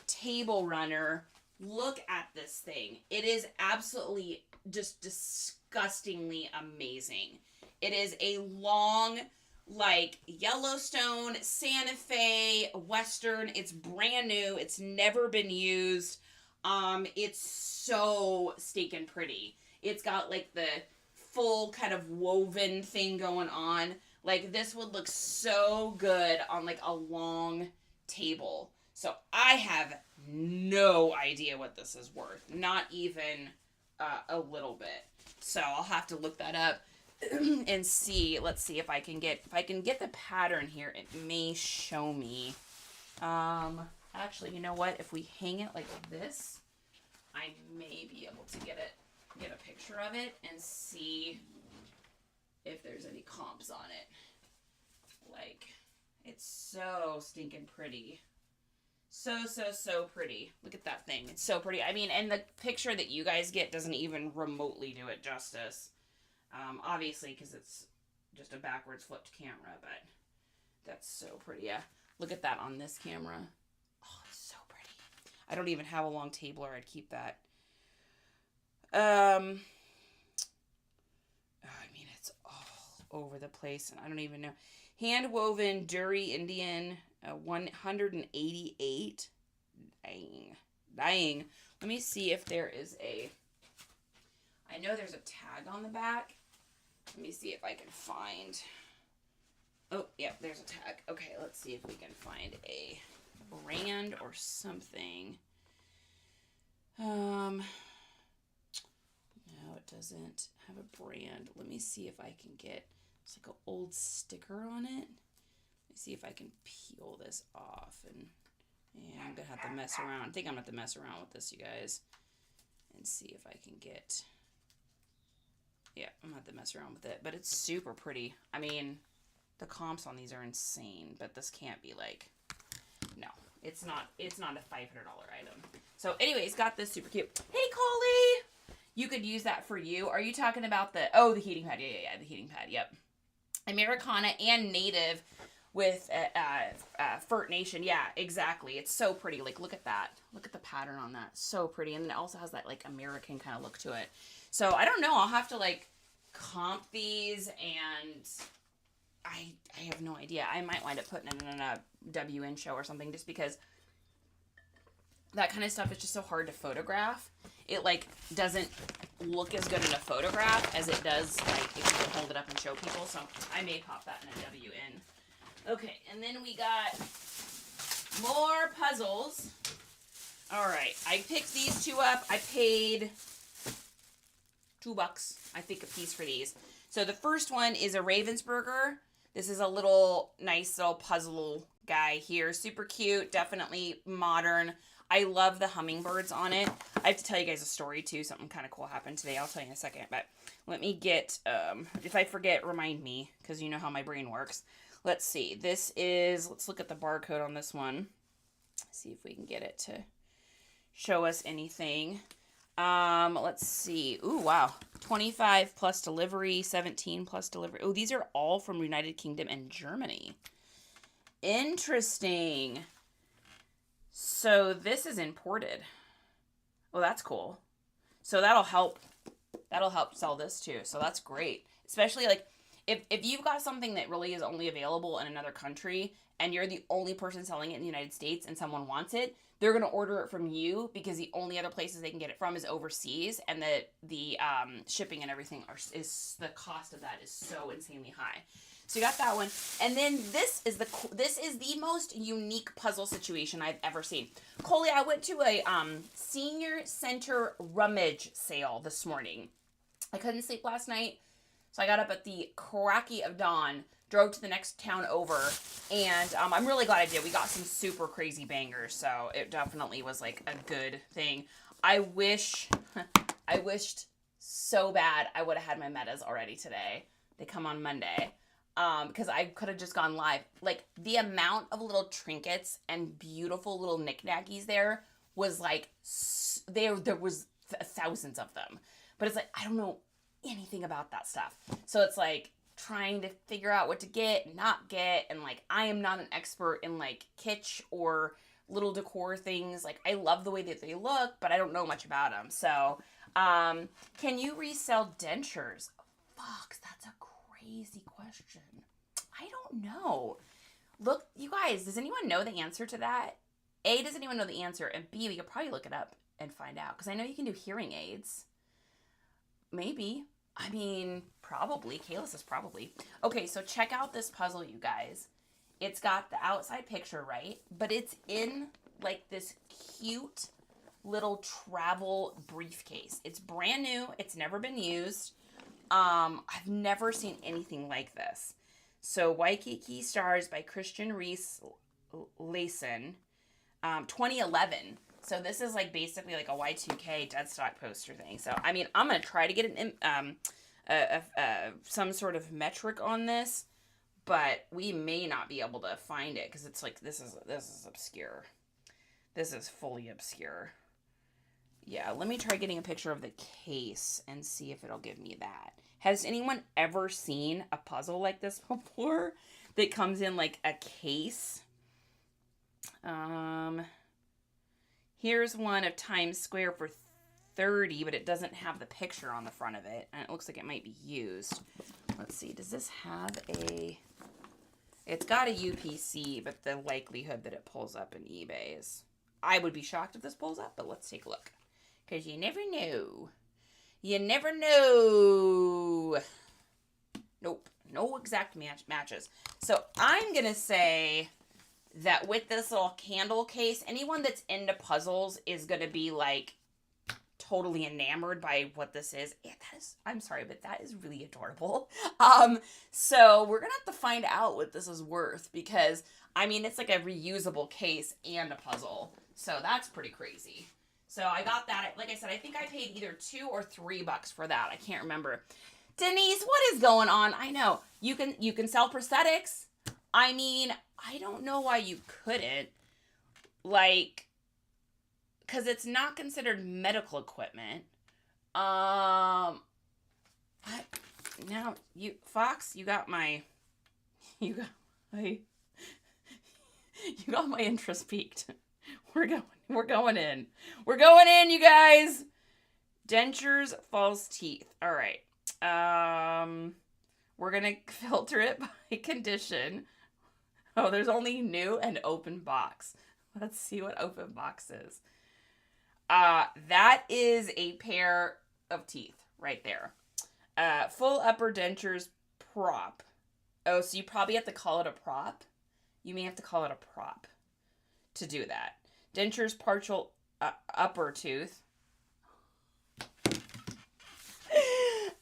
table runner. Look at this thing. It is absolutely just disgustingly amazing. It is a long, like, Yellowstone, Santa Fe, Western. It's brand new. It's never been used. It's so stinking pretty. It's got, like, the full kind of woven thing going on. Like, this would look so good on, like, a long table. So I have no idea what this is worth. Not even a little bit. So I'll have to look that up and see. Let's see if I can get the pattern here. It may show me. Actually, you know what? If we hang it like this, I may be able to get a picture of it and see if there's any comps on it. Like, it's so stinking pretty. So pretty. Look at that thing. It's so pretty. I mean, and the picture that you guys get doesn't even remotely do it justice. Obviously, because it's just a backwards flipped camera, but that's so pretty. Yeah, look at that on this camera. Oh, it's so pretty. I don't even have a long table, or I'd keep that. I mean, it's all over the place, and I don't even know. Hand woven Dury Indian, 188. Dying. Let me see if there is I know there's a tag on the back. Let me see if I can find. Oh, yeah, there's a tag. Okay, let's see if we can find a brand or something. No, it doesn't have a brand. Let me see if I can get, it's like an old sticker on it. Let me see if I can peel this off. And yeah, I'm going to have to mess around. I think I'm going to have to mess around with this, you guys. And see if I can get, yeah, I'm going to have to mess around with it. But it's super pretty. I mean, the comps on these are insane. But this can't be like, no, it's not a $500 item. So anyways, got this super cute. Hey, Coley! You could use that for you. Are you talking about the heating pad? Yeah, the heating pad, yep. Americana and native with Furt Nation. Yeah, exactly. It's so pretty. Like, look at that. Look at the pattern on that. So pretty. And then it also has that, like, American kind of look to it. So, I don't know. I'll have to, like, comp these, and I have no idea. I might wind up putting it in a WN show or something, just because that kind of stuff is just so hard to photograph. It, like, doesn't look as good in a photograph as it does, like, if you can hold it up and show people. So I may pop that in a WN. Okay, and then we got more puzzles. All right, I picked these two up. I paid $2, I think, a piece for these. So the first one is a Ravensburger. This is a little nice little puzzle guy here. Super cute, definitely modern. I love the hummingbirds on it. I have to tell you guys a story, too. Something kind of cool happened today. I'll tell you in a second. But let me get, if I forget, remind me, because you know how my brain works. Let's see. This is, let's look at the barcode on this one. See if we can get it to show us anything. Let's see. Ooh, wow. 25 plus delivery, 17 plus delivery. Oh, these are all from United Kingdom and Germany. Interesting. So this is imported. Well, that's cool. So that'll help sell this too. So that's great. Especially like if you've got something that really is only available in another country and you're the only person selling it in the United States and someone wants it, they're going to order it from you because the only other places they can get it from is overseas, and the shipping and everything is the cost of that is so insanely high. So you got that one. And then this is the most unique puzzle situation I've ever seen. Coley, I went to a senior center Rummage sale this morning. I couldn't sleep last night. So I got up at the cracky of dawn, drove to the next town over, and I'm really glad I did. We got some super crazy bangers, so it definitely was like a good thing. I wished so bad I would have had my metas already today. They come on Monday. Because I could have just gone live. Like, the amount of little trinkets and beautiful little knickknackies there was like, there was thousands of them. But it's like, I don't know anything about that stuff. So it's like trying to figure out what to get and not get. And like, I am not an expert in like kitsch or little decor things. Like, I love the way that they look, but I don't know much about them. So, can you resell dentures? Fox, that's a crazy question. I don't know. Look, you guys, does anyone know the answer to that? A, does anyone know the answer? And B, we could probably look it up and find out. Because I know you can do hearing aids. Maybe. I mean, probably. Kayla says probably. Okay, so check out this puzzle, you guys. It's got the outside picture, right? But it's in, like, this cute little travel briefcase. It's brand new. It's never been used. I've never seen anything like this. So, Waikiki Stars by Christian Reese Layson, 2011. So this is like basically like a Y2K dead stock poster thing. So, I mean, I'm going to try to get some sort of metric on this, but we may not be able to find it because it's like, this is obscure. This is fully obscure. Yeah, let me try getting a picture of the case and see if it'll give me that. Has anyone ever seen a puzzle like this before that comes in like a case? Here's one of Times Square for $30, but it doesn't have the picture on the front of it, and it looks like it might be used. Let's see, does this have a... It's got a UPC, but the likelihood that it pulls up in eBay is... I would be shocked if this pulls up, but let's take a look. Because you never know. You never know. Nope. No exact matches. So I'm going to say that with this little candle case, anyone that's into puzzles is going to be like totally enamored by what this is. Yeah, that is, I'm sorry, but that is really adorable. So we're going to have to find out what this is worth because, I mean, it's like a reusable case and a puzzle. So that's pretty crazy. So I got that. Like I said, I think I paid either $2 or $3 for that. I can't remember. Denise, what is going on? I know. You can sell prosthetics. I mean, I don't know why you couldn't. Like, because it's not considered medical equipment. Now you Fox, you got my interest peaked. We're going in. We're going in, you guys. Dentures, false teeth. All right. We're going to filter it by condition. Oh, there's only new and open box. Let's see what open box is. That is a pair of teeth right there. Full upper dentures prop. Oh, so you probably have to call it a prop. You may have to call it a prop to do that. Dentures partial upper tooth.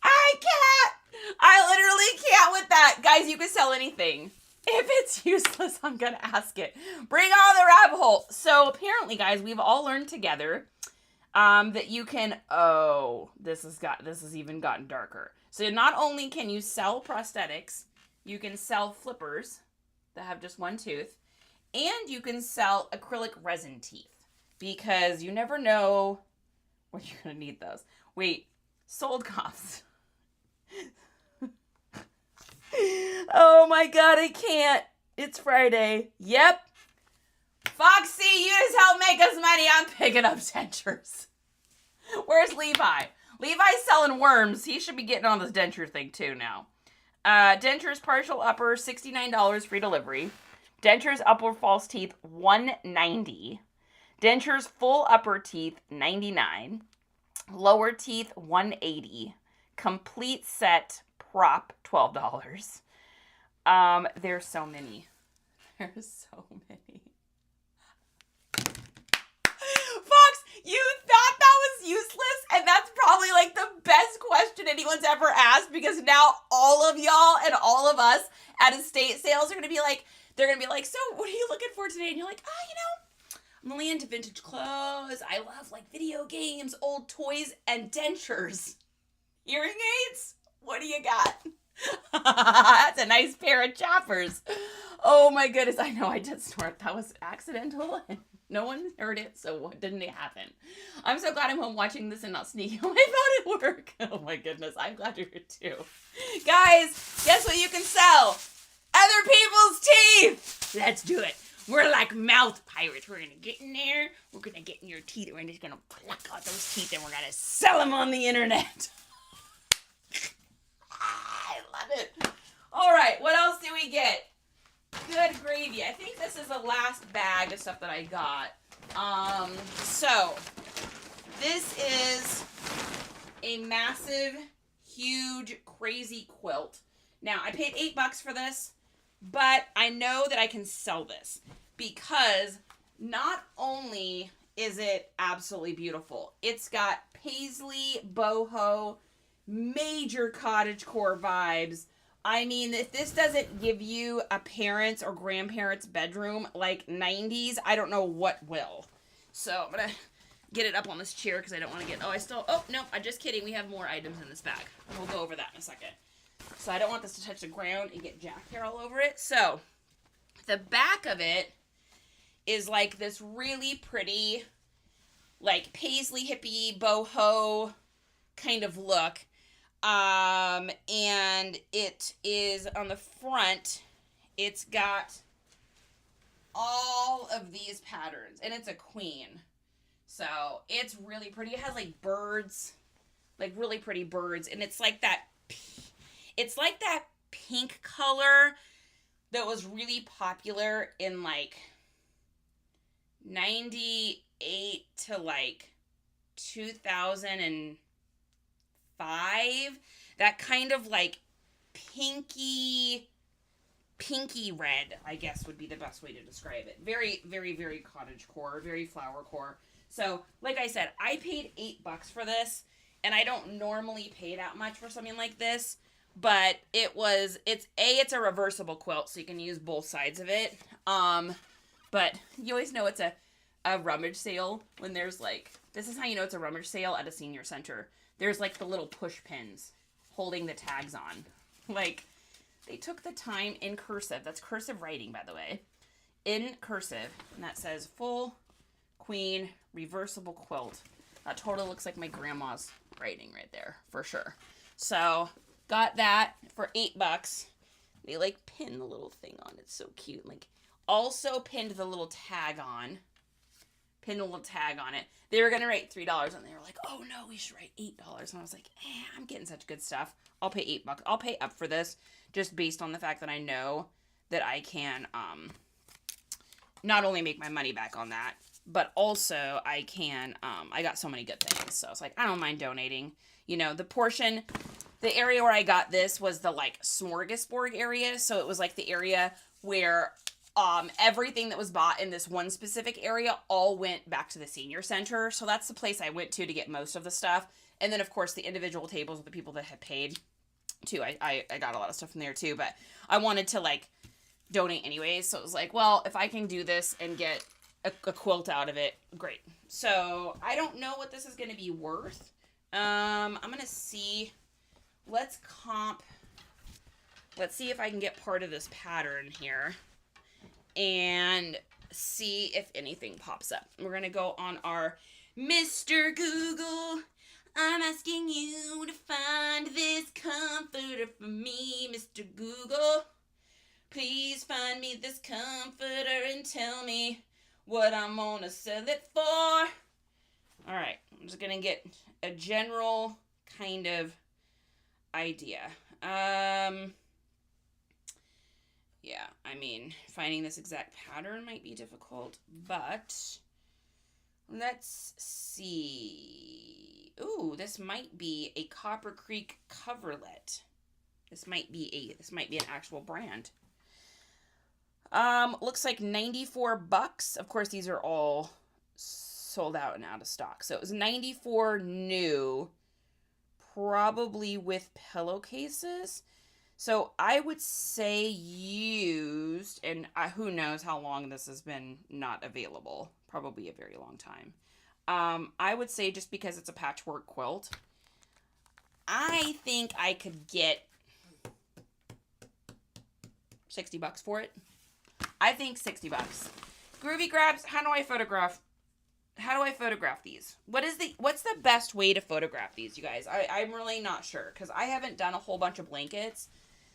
I can't. I literally can't with that. Guys, you can sell anything. If it's useless, I'm going to ask it. Bring on the rabbit hole. So apparently, guys, we've all learned together that you can, this has even gotten darker. So not only can you sell prosthetics, you can sell flippers that have just one tooth, and you can sell acrylic resin teeth because you never know when you're going to need those. Wait, sold comps. Oh my God, I can't. It's Friday. Yep. Foxy, you just help make us money. I'm picking up dentures. Where's Levi? Levi's selling worms. He should be getting on this denture thing too now. Dentures partial upper, $69 free delivery. Dentures upper false teeth, $190. Dentures full upper teeth, $99. Lower teeth, $180. Complete set prop, $12. There's so many. There's so many. Fox, you thought that was was useless, and that's probably like the best question anyone's ever asked, because now all of y'all and all of us at estate sales are going to be like, they're going to be like, so what are you looking for today? And you're like, I'm really into vintage clothes. I love like video games, old toys, and dentures. Hearing aids? What do you got? That's a nice pair of choppers. Oh my goodness. I know I did snort. That was accidental. No one heard it, so what didn't it happen? I'm so glad I'm home watching this and not sneaking on my phone at work. Oh my goodness. I'm glad you're here too. Guys, guess what you can sell? Other people's teeth. Let's do it. We're like mouth pirates. We're going to get in there. We're going to get in your teeth. And we're just going to pluck out those teeth and we're going to sell them on the internet. I love it. All right. What else do we get? Good gravy. I think this is the last bag of stuff that I got. So this is a massive, huge, crazy quilt. Now, I paid $8 for this, but I know that I can sell this because not only is it absolutely beautiful, it's got paisley, boho, major cottagecore vibes. I mean, if this doesn't give you a parent's or grandparent's bedroom like 90s, I don't know what will. So I'm going to get it up on this chair because I don't want to get... Oh, no, I'm just kidding. We have more items in this bag. We'll go over that in a second. So I don't want this to touch the ground and get jack hair all over it. So the back of it is like this really pretty, like paisley hippie boho kind of look. And it is on the front, it's got all of these patterns, and it's a queen. So it's really pretty. It has like birds, like really pretty birds, and it's like that pink color that was really popular in like 98 to like 2005. That kind of like pinky red, I guess would be the best way to describe it. Very, very, very cottagecore, very flower core. So, like I said, I paid $8 for this, and I don't normally pay that much for something like this, but it's a reversible quilt, so you can use both sides of it. But you always know it's a rummage sale when there's like, this is how you know it's a rummage sale at a senior center. There's like the little push pins holding the tags on. Like, they took the time in cursive. That's cursive writing, by the way. In cursive. And that says full queen reversible quilt. That totally looks like my grandma's writing right there, for sure. So, got that for $8. They like pin the little thing on. It's so cute. Like, also pinned the little tag on. Pinned a little tag on it. They were going to write $3, and they were like, oh no, we should write $8. And I was like, I'm getting such good stuff. I'll pay $8. I'll pay up for this just based on the fact that I know that I can not only make my money back on that, but also I can, I got so many good things. So it's like, I don't mind donating. You know, the area where I got this was the like smorgasbord area. So it was like the area where everything that was bought in this one specific area all went back to the senior center. So that's the place I went to get most of the stuff. And then, of course, the individual tables with the people that had paid, too. I got a lot of stuff from there, too. But I wanted to, like, donate anyways. So it was like, well, if I can do this and get a quilt out of it, great. So I don't know what this is going to be worth. I'm going to see. Let's see if I can get part of this pattern here and see if anything pops up. We're going to go on our Mr. Google. I'm asking you to find this comforter for me, Mr. Google. Please find me this comforter and tell me what I'm going to sell it for. All right, I'm just going to get a general kind of idea. Yeah, I mean, finding this exact pattern might be difficult, but let's see. Ooh, this might be a Copper Creek coverlet. This might be an actual brand. Looks like $94. Of course, these are all sold out and out of stock. So it was 94 new, probably with pillowcases. So I would say used, and who knows how long this has been not available. Probably a very long time. I would say just because it's a patchwork quilt, I think I could get $60 for it. I think $60. Groovy Grabs, how do I photograph these? What's the best way to photograph these, you guys? I'm really not sure, because I haven't done a whole bunch of blankets.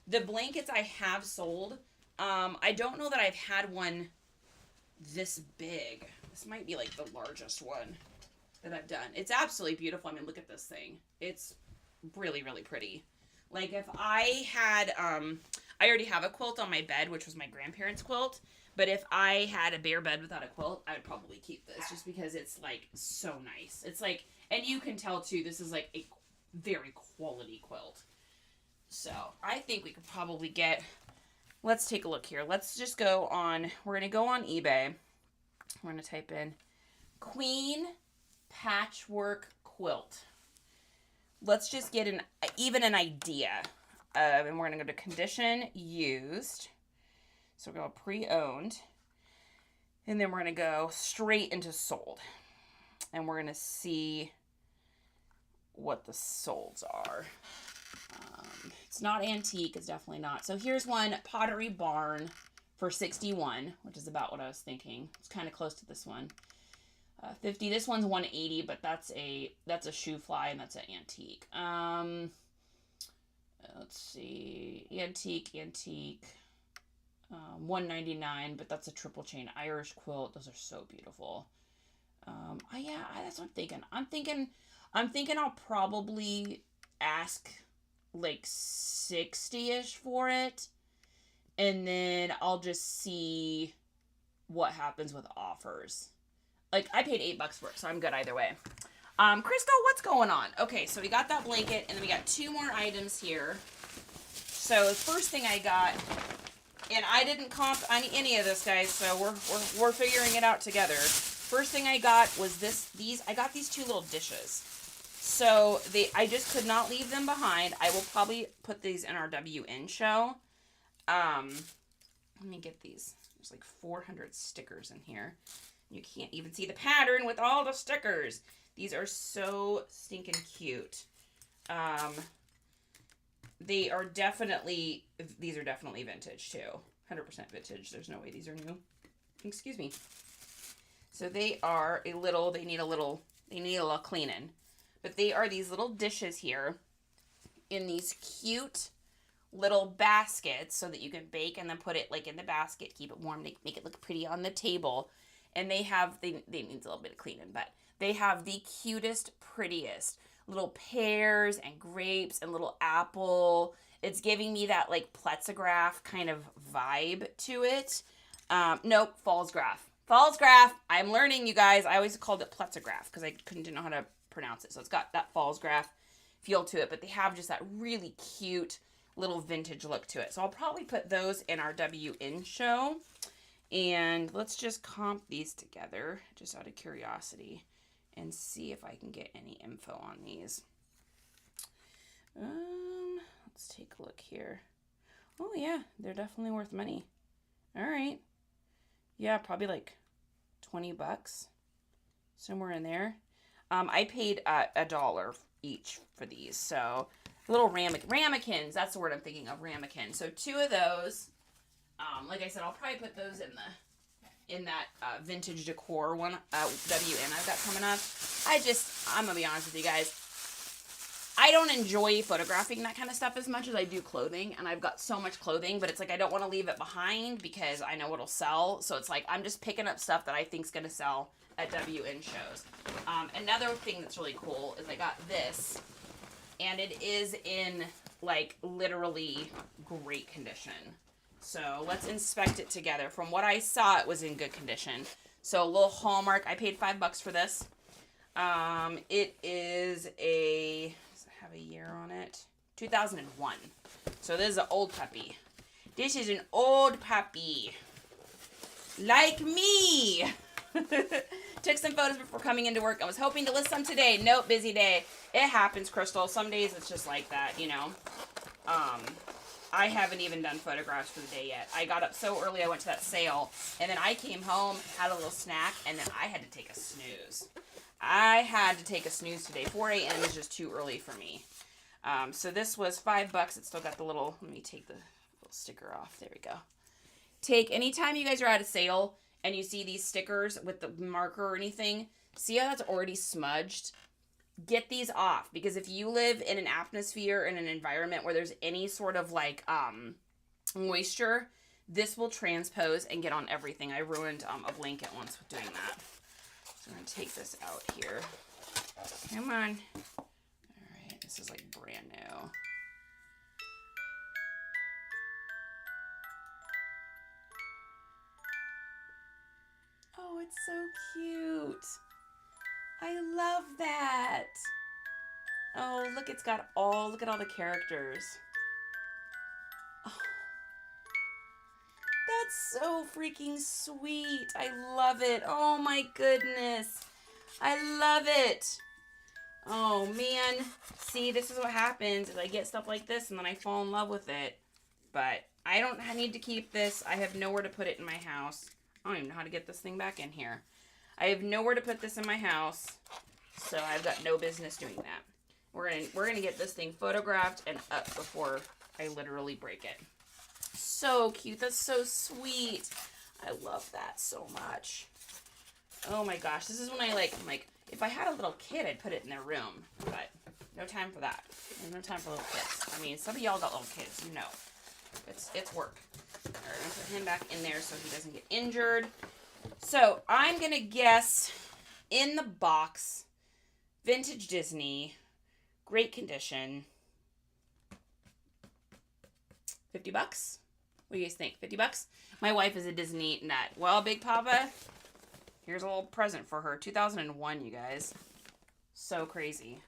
The blankets I have sold, I don't know that I've had one this big. This might be like the largest one that I've done. It's absolutely beautiful. I mean, look at this thing. It's really, really pretty. Like if I had, I already have a quilt on my bed, which was my grandparents' quilt. But if I had a bare bed without a quilt, I would probably keep this just because it's like so nice. It's like, and you can tell too, this is like a very quality quilt. So I think we could probably get, let's take a look here. Let's just go on, we're going to go on eBay. We're going to type in Queen Patchwork Quilt. Let's just get even an idea of, and we're going to go to condition used. So we're going to pre-owned. And then we're going to go straight into sold. And we're going to see what the solds are. It's not antique. It's definitely not. So here's one, Pottery Barn for $61, which is about what I was thinking. It's kind of close to this one. 50. This one's 180, but that's a shoe fly, and that's an antique. Let's see. Antique. 199, but that's a triple chain Irish quilt. Those are so beautiful. Yeah, that's what I'm thinking. I'm thinking I'll probably ask like 60-ish for it, and then I'll just see what happens with offers. Like, I paid $8 for it, so I'm good either way. Crystal, what's going on? Okay, so we got that blanket, and then we got 2 more items here. So the first thing I got, and I didn't comp any of this, guys, so we're figuring it out together. First thing I got was I got these 2 little dishes. So I just could not leave them behind. I will probably put these in our WN show. Let me get these. There's like 400 stickers in here. You can't even see the pattern with all the stickers. These are so stinking cute. These are definitely vintage too. 100% vintage. There's no way these are new. Excuse me. So they need a little cleaning. But they are these little dishes here in these cute little baskets so that you can bake and then put it like in the basket, keep it warm, make it look pretty on the table. And they need a little bit of cleaning, but they have the cutest, prettiest little pears and grapes and little apple. It's giving me that like plexiglass kind of vibe to it. Nope, Fallsgraph. I'm learning, you guys. I always called it plexiglass because I didn't know how to pronounce it. So it's got that Fallsgraph feel to it, but they have just that really cute little vintage look to it. So I'll probably put those in our WN show. And let's just comp these together just out of curiosity and see if I can get any info on these. Let's take a look here. Oh yeah, they're definitely worth money. All right. Yeah, probably like $20, somewhere in there. I paid $1 each for these. So little ramekins, that's the word I'm thinking of, ramekin. So 2 of those. Like I said, I'll probably put those in that vintage decor one, WN I've got coming up. I'm gonna be honest with you guys. I don't enjoy photographing that kind of stuff as much as I do clothing, and I've got so much clothing, but it's like I don't want to leave it behind because I know it'll sell. So it's like I'm just picking up stuff that I think's gonna sell at WN shows. Another thing that's really cool is I got this, and it is in like literally great condition. So let's inspect it together. From what I saw, it was in good condition. So a little Hallmark. I paid $5 for this. It is does it have a year on it? 2001. So this is an old puppy. This is an old puppy. Like me. Took some photos before coming into work. I was hoping to list some today. Nope, busy day. It happens, Crystal. Some days it's just like that, you know. I haven't even done photographs for the day yet. I got up so early, I went to that sale, and then I came home, had a little snack, and then I had to take a snooze. I had to take a snooze today. 4 a.m. is just too early for me. So this was $5. It still got the little, let me take the little sticker off. There we go. Anytime you guys are at a sale and you see these stickers with the marker or anything, see how that's already smudged? Get these off, because if you live in an atmosphere, in an environment where there's any sort of like moisture, this will transpose and get on everything. I ruined a blanket once with doing that. So I'm going to take this out here. Come on. All right, this is like brand new. Oh, it's so cute. I love that. Oh, look, look at all the characters. Oh, that's so freaking sweet. I love it. Oh my goodness. I love it. Oh man. See, this is what happens is I get stuff like this and then I fall in love with it. But I need to keep this. I have nowhere to put it in my house. I don't even know how to get this thing back in here. I have nowhere to put this in my house, so I've got no business doing that. We're gonna get this thing photographed and up before I literally break it. So cute. That's so sweet. I love that so much. Oh my gosh. This is when I'm like, if I had a little kid, I'd put it in their room, but no time for that. There's no time for little kids. I mean, some of y'all got little kids, you know. It's work. All right, I'm gonna put him back in there so he doesn't get injured. So I'm going to guess in the box, vintage Disney, great condition, $50? What do you guys think? $50? My wife is a Disney nut. Well, Big Papa, here's a little present for her. 2001, you guys. So crazy.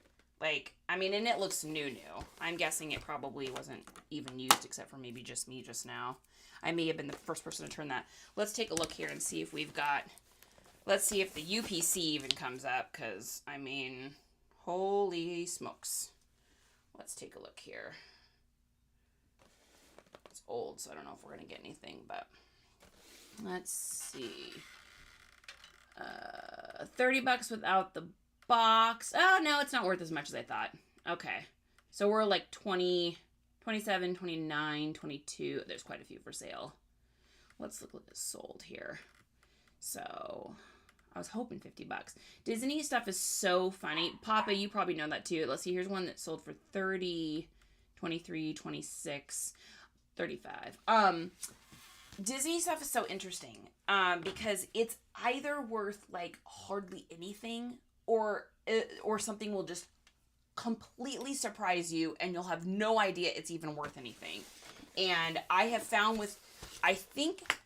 Like, I mean, and it looks new. I'm guessing it probably wasn't even used except for maybe just me just now. I may have been the first person to turn that. Let's take a look here and see if let's see if the UPC even comes up, because, I mean, holy smokes. Let's take a look here. It's old, so I don't know if we're going to get anything, but let's see. $30 without the box. Oh, no, it's not worth as much as I thought. Okay. So we're like 20... 27, 29, 22. There's quite a few for sale. Let's look what this sold here. So I was hoping $50. Disney stuff is so funny. Papa, you probably know that too. Let's see. Here's one that sold for 30, 23, 26, 35. Disney stuff is so interesting because it's either worth like hardly anything or something will just completely surprise you and you'll have no idea it's even worth anything. And I have found I think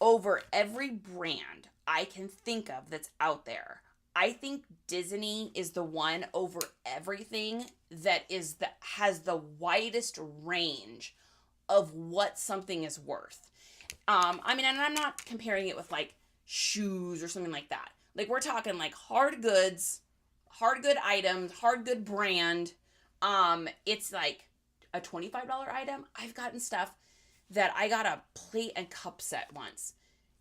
over every brand I can think of that's out there, I think Disney is the one over everything that has the widest range of what something is worth. I mean, and I'm not comparing it with like shoes or something like that. Like we're talking like hard goods, hard good items, hard good brand. It's like a $25 item. I've gotten stuff that I got a plate and cup set once.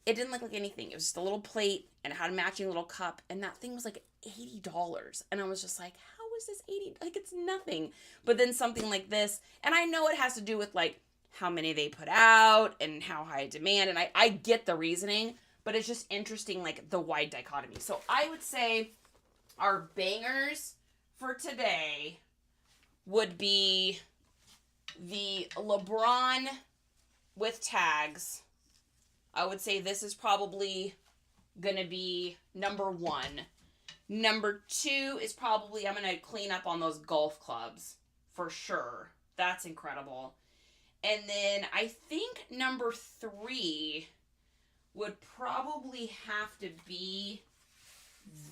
It didn't look like anything. It was just a little plate and it had a matching little cup, and that thing was like $80. And I was just like, how is this $80? Like, it's nothing. But then something like this, and I know it has to do with like how many they put out and how high demand, and I get the reasoning, but it's just interesting, like the wide dichotomy. So I would say our bangers for today would be the LeBron with tags. I would say this is probably going to be number 1. Number 2 is probably, I'm going to clean up on those golf clubs for sure. That's incredible. And then I think number 3 would probably have to be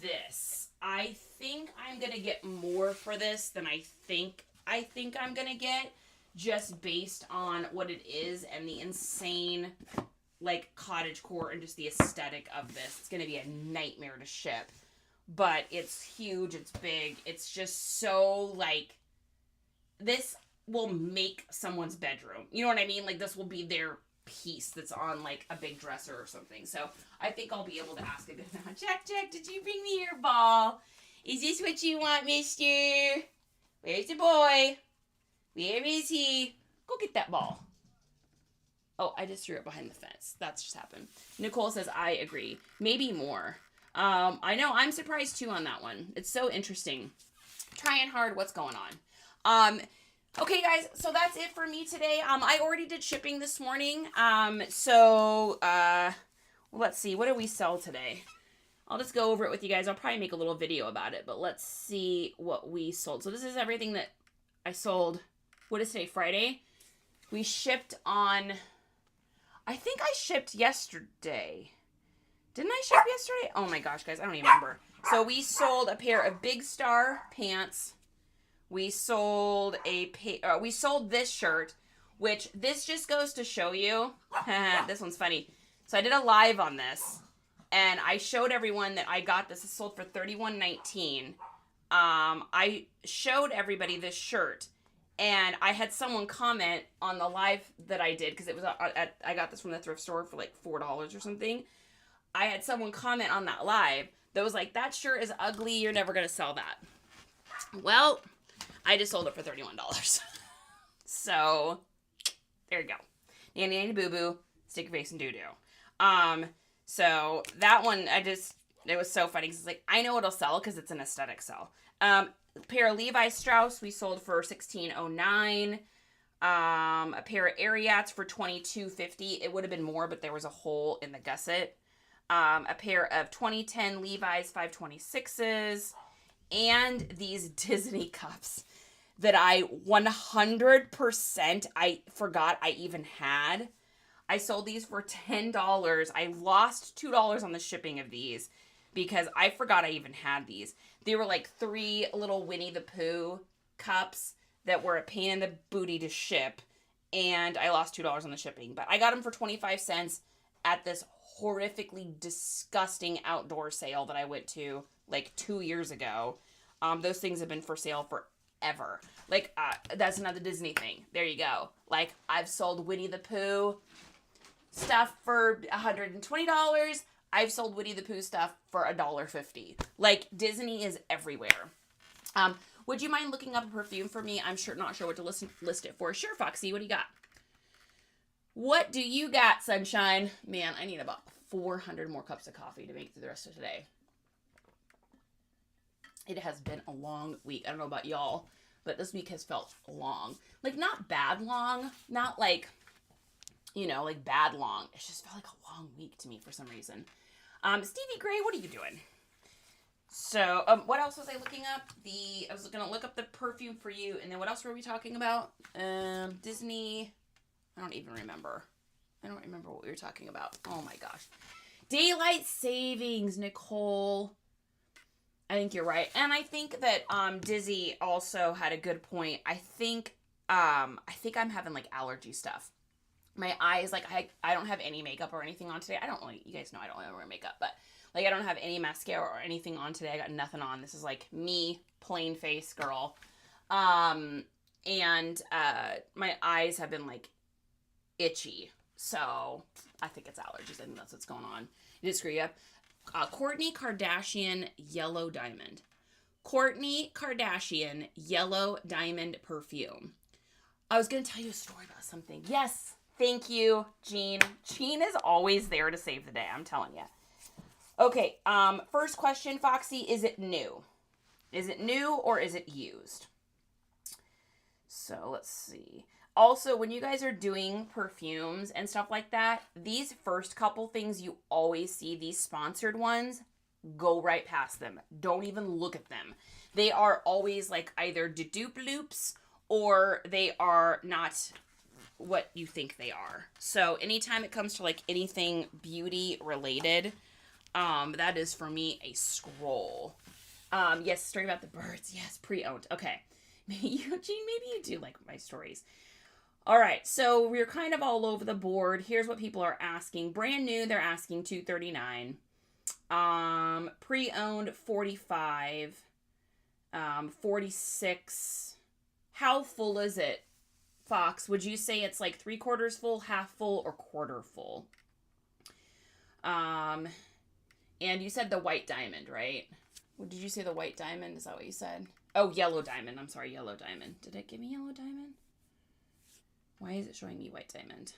this. I think I'm going to get more for this than I think I'm going to get, just based on what it is and the insane like cottage core and just the aesthetic of this. It's going to be a nightmare to ship. But it's huge, it's big. It's just so like, this will make someone's bedroom. You know what I mean? Like, this will be their piece that's on like a big dresser or something. So I think I'll be able to ask a good amount. Jack, did you bring me your ball? Is this what you want, mister? Where's the boy? Where is he? Go get that ball. Oh, I just threw it behind the fence. That's just happened. Nicole says, I agree. Maybe more. I know. I'm surprised too on that one. It's so interesting. Trying hard. What's going on? Okay, guys. So that's it for me today. I already did shipping this morning. Let's see. What did we sell today? I'll just go over it with you guys. I'll probably make a little video about it, but let's see what we sold. So this is everything that I sold. What is today? Friday? We shipped on, I think I shipped yesterday. Didn't I ship yesterday? Oh my gosh, guys, I don't even remember. So we sold a pair of Big Star pants. We sold we sold this shirt, which this just goes to show you. This one's funny. So I did a live on this, and I showed everyone that I got this. It sold for $31.19. I showed everybody this shirt, and I had someone comment on the live that I did, because it was I got this from the thrift store for like $4 or something. I had someone comment on that live that was like, that shirt is ugly, you're never going to sell that. Well, I just sold it for $31. So, there you go. Nanny nanny boo boo, stick your face in doo doo. So that one, it was so funny, because it's like, I know it'll sell because it's an aesthetic sell. Pair of Levi Strauss we sold for $16.09. A pair of Ariats for $22.50. It would have been more, but there was a hole in the gusset. A pair of 2010 Levi's 526s, and these Disney cups that I 100% I forgot I even had. I sold these for $10. I lost $2 on the shipping of these because I forgot I even had these. They were like 3 little Winnie the Pooh cups that were a pain in the booty to ship, and I lost $2 on the shipping. But I got them for 25 cents at this horrifically disgusting outdoor sale that I went to like 2 years ago. Those things have been for sale forever. Like, that's another Disney thing. There you go. Like, I've sold Winnie the Pooh stuff for $120. I've sold Winnie the Pooh stuff for $1.50. Like, Disney is everywhere. Would you mind looking up a perfume for me? I'm not sure what to list it for. Sure, Foxy, what do you got? What do you got, sunshine? Man, I need about 400 more cups of coffee to make it through the rest of today. It has been a long week. I don't know about y'all, but this week has felt long. Like, not bad long. Not like, like bad long. It just felt like a long week to me for some reason. Stevie Gray, what are you doing? So, what else was I looking up? I was going to look up the perfume for you, and then what else were we talking about? Disney. I don't even remember. I don't remember what we were talking about. Oh my gosh. Daylight savings, Nicole. I think you're right. And I think that Dizzy also had a good point. I think I'm having like allergy stuff. My eyes, like I don't have any makeup or anything on today. You guys know I don't really wear makeup, but like I don't have any mascara or anything on today. I got nothing on. This is like me, plain face girl. And my eyes have been like itchy. So I think it's allergies. I think that's what's going on. Did it screw you up? Kourtney Kardashian Yellow Diamond. Kourtney Kardashian Yellow Diamond perfume. I was going to tell you a story about something. Yes. Thank you, Jean. Jean is always there to save the day. I'm telling you. Okay. First question, Foxy. Is it new? Is it new or is it used? So let's see. Also, when you guys are doing perfumes and stuff like that, these first couple things you always see, these sponsored ones, go right past them. Don't even look at them. They are always like either dupe loops or they are not what you think they are. So anytime it comes to like anything beauty related, that is for me a scroll. Yes, story about the birds. Yes, pre-owned. Okay. Maybe you do like my stories. All right, so we're kind of all over the board. Here's what people are asking. Brand new, they're asking $239. Pre-owned 45. 46. How full is it, Fox? Would you say it's like 3/4 full, half full, or quarter full? And you said the white diamond, right? Did you say the white diamond? Is that what you said? Oh, yellow diamond. I'm sorry, yellow diamond. Did it give me yellow diamond? Why is it showing me white diamond?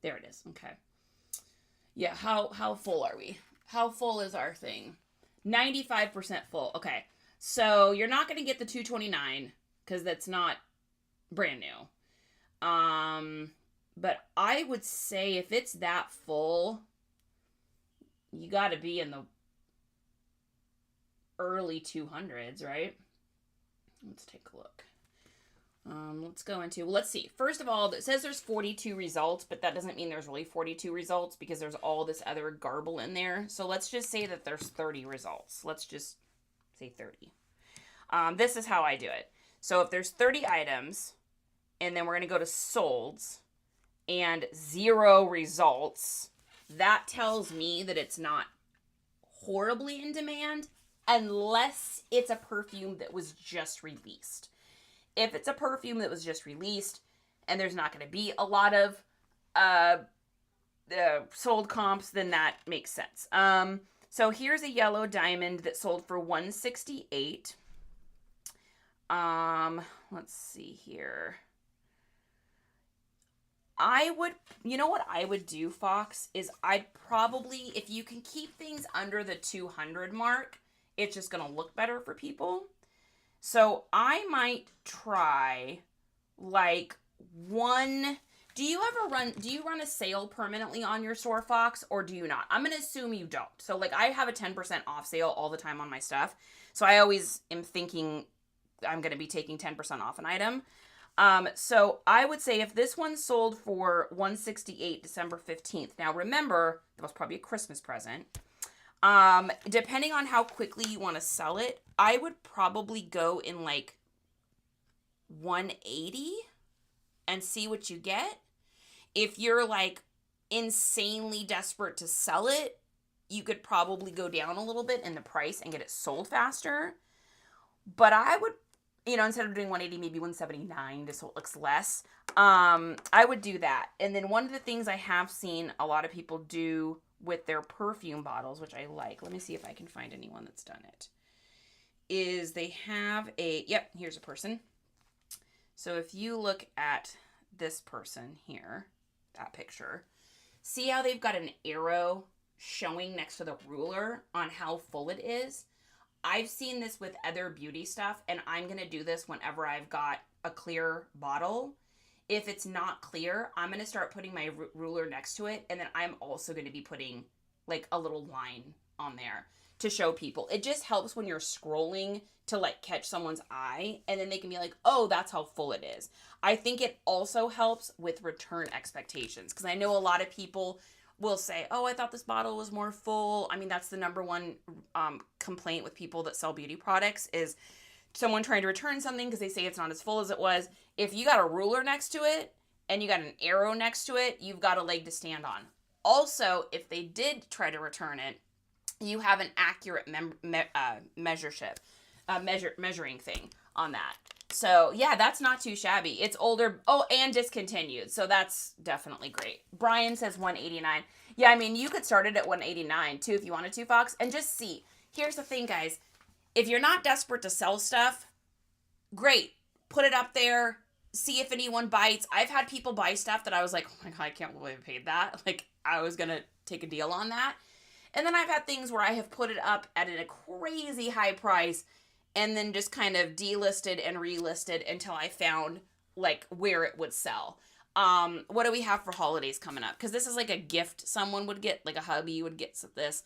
There it is. Okay. Yeah, how full are we? How full is our thing? 95% full. Okay. So you're not going to get the 229 because that's not brand new. But I would say if it's that full, you got to be in the early 200s, right? Let's take a look. Let's go into, let's see. First of all, it says there's 42 results, but that doesn't mean there's really 42 results because there's all this other garble in there. So let's just say that there's 30 results. Let's just say 30. This is how I do it. So if there's 30 items, and then we're going to go to solds, and 0 results, that tells me that it's not horribly in demand unless it's a perfume that was just released. If it's a perfume that was just released and there's not going to be a lot of sold comps, then that makes sense. So here's a yellow diamond that sold for $168. Let's see here. You know what I would do, Fox, is I'd probably, if you can keep things under the 200 mark, it's just going to look better for people. So I might try like one. Do you run a sale permanently on your store, Fox, or do you not? I'm going to assume you don't. So like I have a 10% off sale all the time on my stuff. So I always am thinking I'm going to be taking 10% off an item. So I would say if this one sold for $168 December 15th. Now remember, that was probably a Christmas present. Depending on how quickly you want to sell it, I would probably go in like 180 and see what you get. If you're like insanely desperate to sell it, you could probably go down a little bit in the price and get it sold faster. But I would, instead of doing 180, maybe 179, just so it looks less. I would do that. And then one of the things I have seen a lot of people do with their perfume bottles, which I like, let me see if I can find anyone that's done it, is they have here's a person. So if you look at this person here, that picture, see how they've got an arrow showing next to the ruler on how full it is? I've seen this with other beauty stuff, and I'm going to do this whenever I've got a clear bottle. If it's not clear, I'm going to start putting my ruler next to it, and then I'm also going to be putting like a little line on there to show people. It just helps when you're scrolling to like catch someone's eye, and then they can be like, oh, that's how full it is. I think it also helps with return expectations, because I know a lot of people will say, oh, I thought this bottle was more full. I mean, that's the number one complaint with people that sell beauty products is someone trying to return something because they say it's not as full as it was. If you got a ruler next to it and you got an arrow next to it, you've got a leg to stand on. Also, if they did try to return it, you have an accurate measuring thing on that. So yeah, that's not too shabby. It's older. Oh, and discontinued. So that's definitely great. Brian says 189. Yeah, I mean, you could start it at 189 too if you wanted to, Fox, and just see. Here's the thing, guys. If you're not desperate to sell stuff, great. Put it up there. See if anyone bites. I've had people buy stuff that I was like, oh my God, I can't believe I paid that. Like, I was going to take a deal on that. And then I've had things where I have put it up at a crazy high price and then just kind of delisted and relisted until I found like where it would sell. What do we have for holidays coming up? Because this is like a gift someone would get, like a hubby would get this.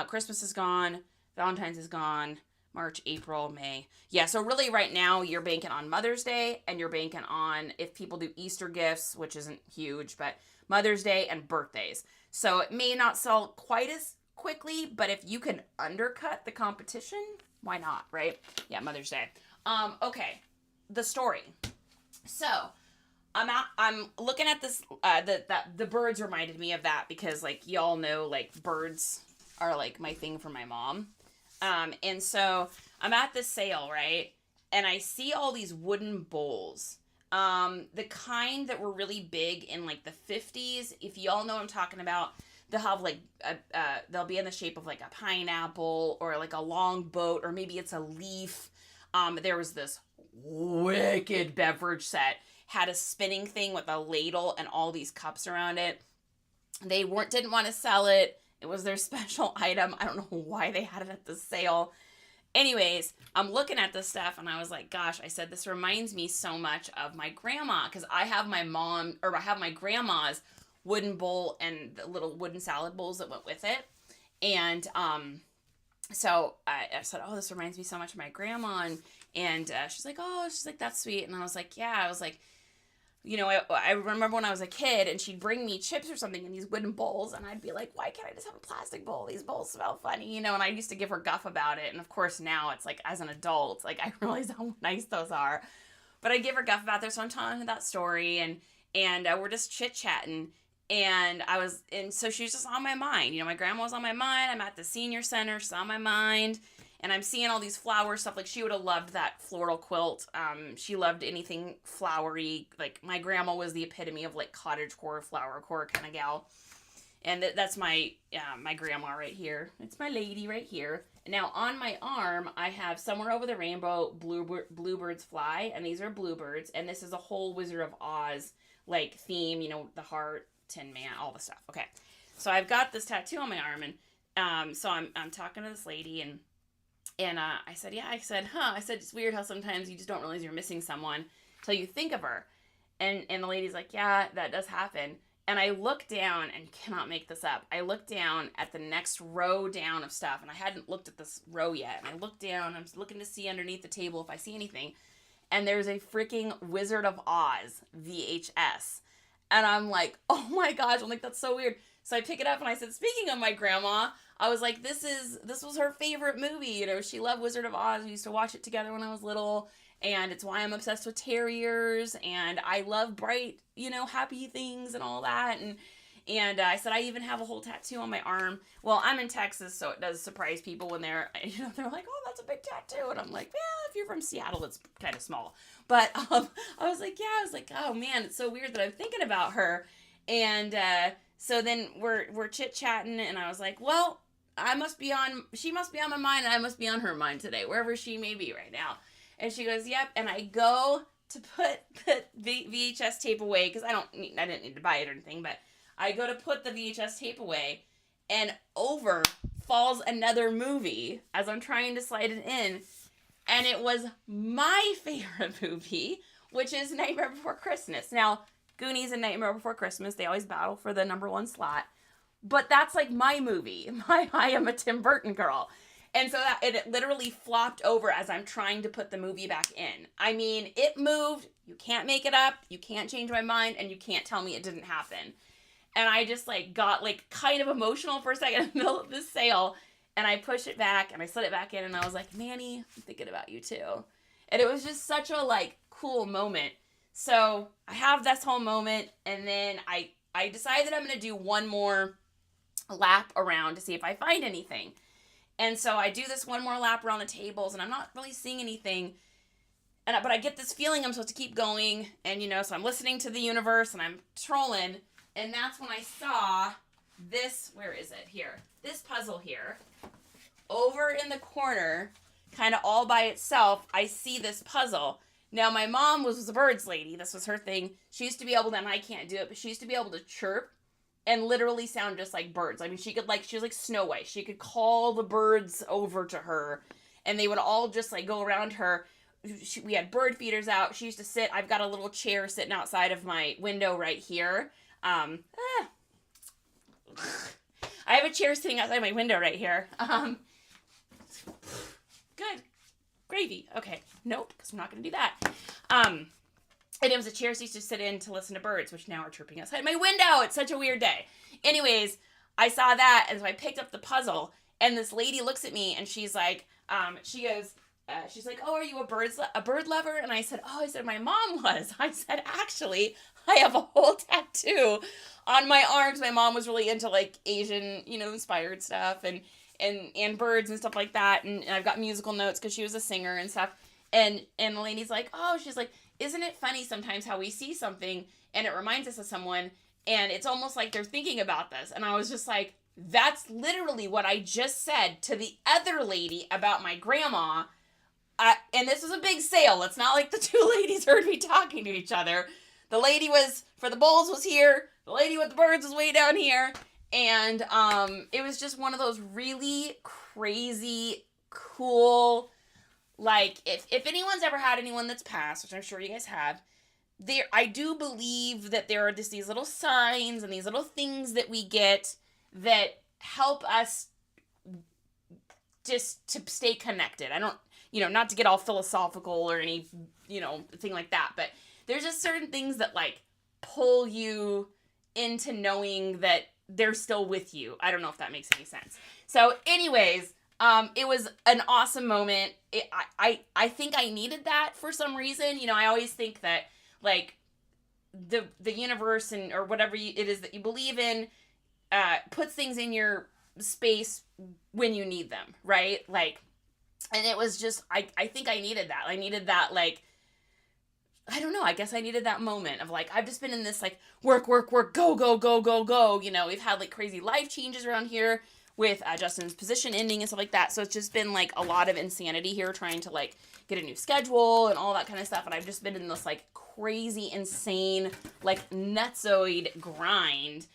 Christmas is gone. Valentine's is gone. March, April, May. Yeah, so really right now you're banking on Mother's Day, and you're banking on, if people do Easter gifts, which isn't huge, but Mother's Day and birthdays. So it may not sell quite as quickly, but if you can undercut the competition, why not, right? Yeah, Mother's Day. Okay, the story. So I'm looking at this. The birds reminded me of that because like y'all know like birds are like my thing for my mom. And so I'm at this sale, right? And I see all these wooden bowls. The kind that were really big in like the 50s. If y'all know what I'm talking about, they'll have like they'll be in the shape of like a pineapple or like a long boat, or maybe it's a leaf. There was this wicked beverage set, had a spinning thing with a ladle and all these cups around it. They didn't want to sell it. It was their special item. I don't know why they had it at the sale. Anyways, I'm looking at this stuff and I was like, gosh, I said, this reminds me so much of my grandma, because I have I have my grandma's wooden bowl and the little wooden salad bowls that went with it. And so I said, oh, this reminds me so much of my grandma. And she's like, oh, that's sweet. And I was like, yeah. I was like, I remember when I was a kid and she'd bring me chips or something in these wooden bowls, and I'd be like, why can't I just have a plastic bowl? These bowls smell funny, and I used to give her guff about it. And of course now it's like, as an adult, like I realize how nice those are. But I give her guff about this, so I'm telling her that story, and we're just chit-chatting. And so she was just on my mind. My grandma was on my mind. I'm at the senior center, she's on my mind. And I'm seeing all these flower stuff. Like, she would have loved that floral quilt. She loved anything flowery. Like, my grandma was the epitome of, like, cottagecore, flowercore kind of gal. And that's my grandma right here. It's my lady right here. And now, on my arm, I have Somewhere Over the Rainbow, Bluebirds Fly. And these are bluebirds. And this is a whole Wizard of Oz, like, theme. The heart, Tin Man, all the stuff. Okay. So, I've got this tattoo on my arm. And so, I'm talking to this lady, and I said, it's weird how sometimes you just don't realize you're missing someone till you think of her. And the lady's like, yeah, that does happen. And I look down, and cannot make this up, I look down at the next row down of stuff, and I hadn't looked at this row yet. And I look down, I'm looking to see underneath the table if I see anything. And there's a freaking Wizard of Oz VHS. And I'm like, oh my gosh, I'm like, that's so weird. So I pick it up and I said, speaking of my grandma, I was like, this was her favorite movie. She loved Wizard of Oz. We used to watch it together when I was little. And it's why I'm obsessed with terriers. And I love bright, happy things and all that. And I said, I even have a whole tattoo on my arm. Well, I'm in Texas, so it does surprise people when they're like, oh, that's a big tattoo. And I'm like, yeah, if you're from Seattle, it's kind of small. But I was like, oh man, it's so weird that I'm thinking about her. And so then we're chit-chatting, and I was like, well, she must be on my mind, and I must be on her mind today, wherever she may be right now. And she goes, yep. And I go to put the VHS tape away, because I didn't need to buy it or anything, but I go to put the VHS tape away, and over falls another movie as I'm trying to slide it in. And it was my favorite movie, which is Nightmare Before Christmas. Now, Goonies and Nightmare Before Christmas, they always battle for the number one slot. But that's like my movie. I am a Tim Burton girl. And so it literally flopped over as I'm trying to put the movie back in. I mean, it moved. You can't make it up. You can't change my mind. And you can't tell me it didn't happen. And I just got kind of emotional for a second in the middle of this sale. And I pushed it back and I slid it back in. And I was like, Nanny, I'm thinking about you too. And it was just such a cool moment. So I have this whole moment. And then I decided I'm going to do one more lap around to see if I find anything. And so I do this one more lap around the tables, and I'm not really seeing anything. But I get this feeling I'm supposed to keep going. And, so I'm listening to the universe, and I'm trolling. And that's when I saw this, where is it? Here. This puzzle here. Over in the corner, kind of all by itself, I see this puzzle. Now, my mom was a birds lady. This was her thing. She used to be able to, and I can't do it, but she used to be able to chirp and literally sound just like birds. I mean, she was like Snow White. She could call the birds over to her, and they would all just go around her. We had bird feeders out. She used to sit. I've got a little chair sitting outside of my window right here. I have a chair sitting outside my window right here. Good. Gravy. Okay. Nope, because I'm not going to do that. And it was a chair she used to sit in to listen to birds, which now are chirping outside my window. It's such a weird day. Anyways, I saw that, and so I picked up the puzzle, and this lady looks at me, and she's like, she goes, she's like, oh, are you a bird lover? And I said, oh, I said, my mom was. I said, actually, I have a whole tattoo on my arms. My mom was really into like Asian, inspired stuff and birds and stuff like that. And I've got musical notes because she was a singer and stuff. And the lady's like, oh, she's like, isn't it funny sometimes how we see something and it reminds us of someone and it's almost like they're thinking about this. And I was just like, that's literally what I just said to the other lady about my grandma. And this was a big sale. It's not like the two ladies heard me talking to each other. The lady for the bowls was here. The lady with the birds was way down here. And it was just one of those really crazy, cool, like, if anyone's ever had anyone that's passed, which I'm sure you guys have, I do believe that there are just these little signs and these little things that we get that help us just to stay connected. I don't, not to get all philosophical or any, thing like that, but there's just certain things that like pull you into knowing that they're still with you. I don't know if that makes any sense. So anyways, it was an awesome moment. I think I needed that for some reason. I always think that like the universe or whatever it is that you believe in, puts things in your space when you need them, right? Like, and it was just, I think I needed that. I needed that, like, I don't know, I guess I needed that moment of like, I've just been in this like work, go, go, go, go, go. We've had like crazy life changes around here with Justin's position ending and stuff like that. So it's just been like a lot of insanity here trying to like get a new schedule and all that kind of stuff. And I've just been in this like crazy, insane, like nutsoid grind.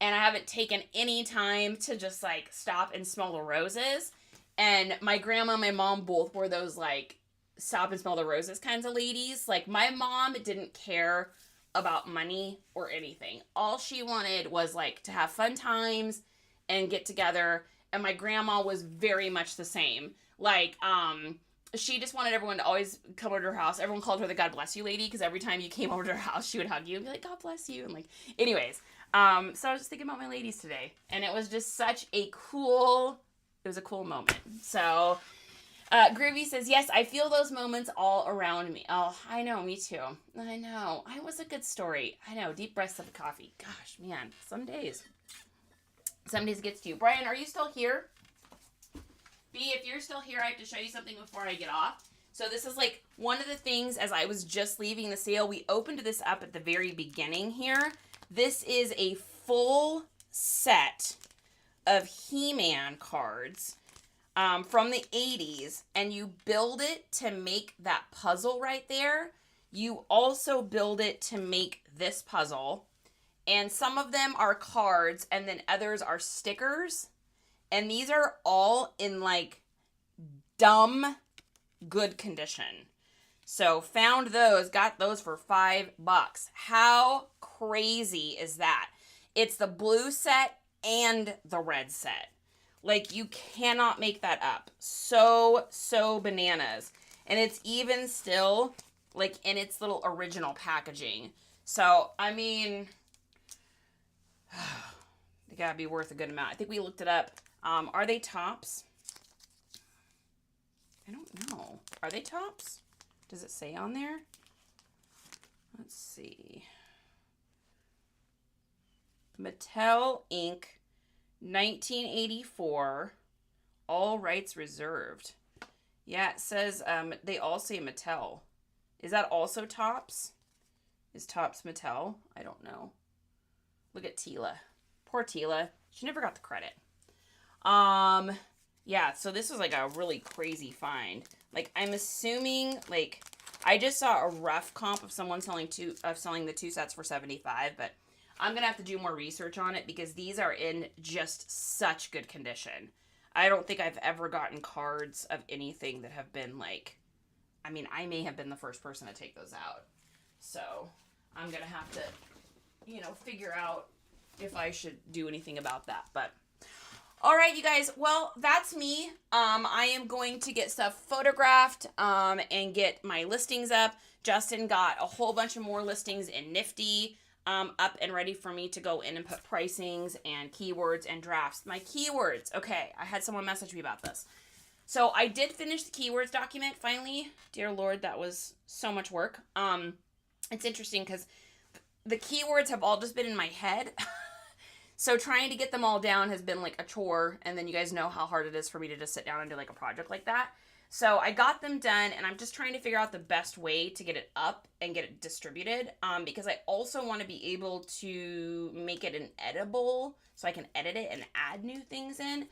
And I haven't taken any time to just like stop and smell the roses. And my grandma and my mom both were those like stop and smell the roses kinds of ladies. Like my mom didn't care about money or anything. All she wanted was like to have fun times and get together. And my grandma was very much the same. Like, she just wanted everyone to always come over to her house. Everyone called her the God bless you lady, because every time you came over to her house, she would hug you and be like, God bless you. And like, anyways, so I was just thinking about my ladies today. And it was just such a cool moment. So, Groovy says, yes, I feel those moments all around me. Oh, I know, me too. I know. It was a good story. I know, deep breaths of coffee. Gosh, man, some days it gets to you. Brian, are you still here? B, if you're still here, I have to show you something before I get off. So this is like one of the things as I was just leaving the sale. We opened this up at the very beginning here. This is a full set of He-Man cards from the 80s. And you build it to make that puzzle right there. You also build it to make this puzzle. And some of them are cards and then others are stickers. And these are all in like dumb good condition. So found those, got those for $5. How crazy is that? It's the blue set and the red set. Like you cannot make that up. So bananas. And it's even still like in its little original packaging. So, I mean, they gotta be worth a good amount. I think we looked it up. Are they tops? I don't know. Are they tops? Does it say on there? Let's see. Mattel Inc. 1984. All rights reserved. Yeah, it says, they all say Mattel. Is that also tops? Is tops Mattel? I don't know. Look at Tila. Poor Tila. She never got the credit. Yeah, so this was like a really crazy find. Like, I'm assuming, like, I just saw a rough comp of someone selling the two sets for $75, but I'm gonna have to do more research on it because these are in just such good condition. I don't think I've ever gotten cards of anything that have been like, I mean, I may have been the first person to take those out. So, I'm gonna have to, figure out if I should do anything about that, but all right, you guys. Well, that's me. I am going to get stuff photographed and get my listings up. Justin got a whole bunch of more listings in Nifty up and ready for me to go in and put pricings and keywords and drafts. My keywords. Okay, I had someone message me about this. So I did finish the keywords document finally. Dear Lord, that was so much work. It's interesting because the keywords have all just been in my head. So trying to get them all down has been like a chore, and then you guys know how hard it is for me to just sit down and do like a project like that. So I got them done, and I'm just trying to figure out the best way to get it up and get it distributed, because I also want to be able to make it an editable, so I can edit it and add new things in.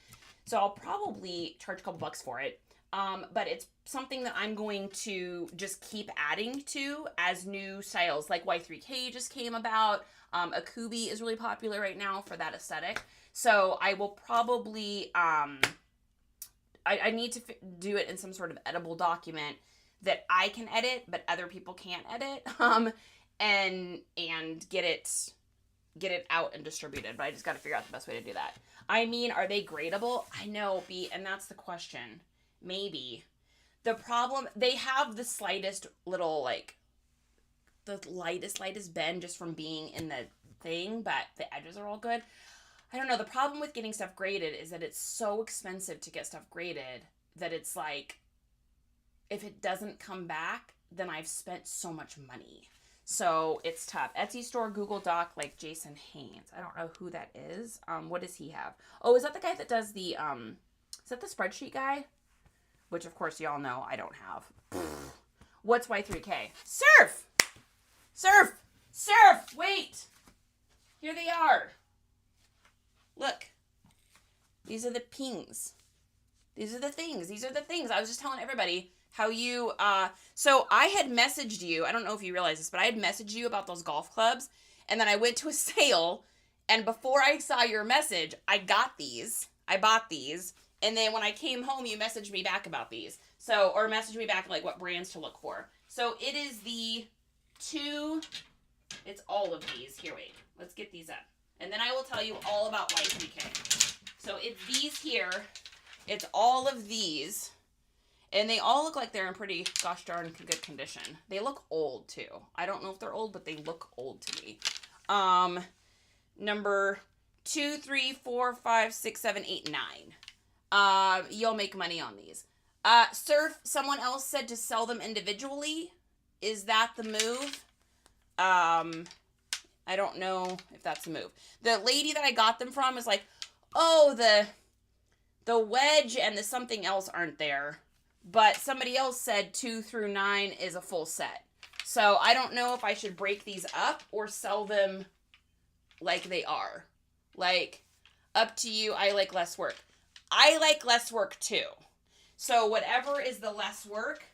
So I'll probably charge a couple bucks for it. But it's something that I'm going to just keep adding to as new styles. Like Y3K just came about. Akubi is really popular right now for that aesthetic. So I will probably, I need to do it in some sort of editable document that I can edit, but other people can't edit, and get it out and distributed. But I just got to figure out the best way to do that. I mean, are they gradable? I know, and that's the question. Maybe. The problem, they have the slightest little, like, the lightest bend just from being in the thing, but the edges are all good. I don't know. The problem with getting stuff graded is that it's so expensive to get stuff graded that it's like, if it doesn't come back, then I've spent so much money. So it's tough. Etsy store, Google Doc, like Jason Haynes. I don't know who that is. What does he have? Oh, is that the guy that does the, is that the spreadsheet guy? Which, of course, y'all know I don't have. What's Y3K? Surf! Surf! Surf! Wait! Here they are. Look. These are the pings. These are the things. These are the things. I was just telling everybody how you, so I had messaged you. I don't know if you realize this, but I had messaged you about those golf clubs. And then I went to a sale. And before I saw your message, I got these. I bought these. And then when I came home, you messaged me back about these. So, or messaged me back like what brands to look for. So it is it's all of these. Here, wait. Let's get these up. And then I will tell you all about Y3K. So it's these here. It's all of these. And they all look like they're in pretty gosh darn good condition. They look old too. I don't know if they're old, but they look old to me. Number 2, 3, 4, 5, 6, 7, 8, 9. You'll make money on these. Surf, someone else said to sell them individually. Is that the move? I don't know if that's the move. The lady that I got them from is like, oh, the wedge and the something else aren't there. But somebody else said 2 through 9 is a full set. So I don't know if I should break these up or sell them like they are. Like, up to you. I like less work. I like less work too. So whatever is the less work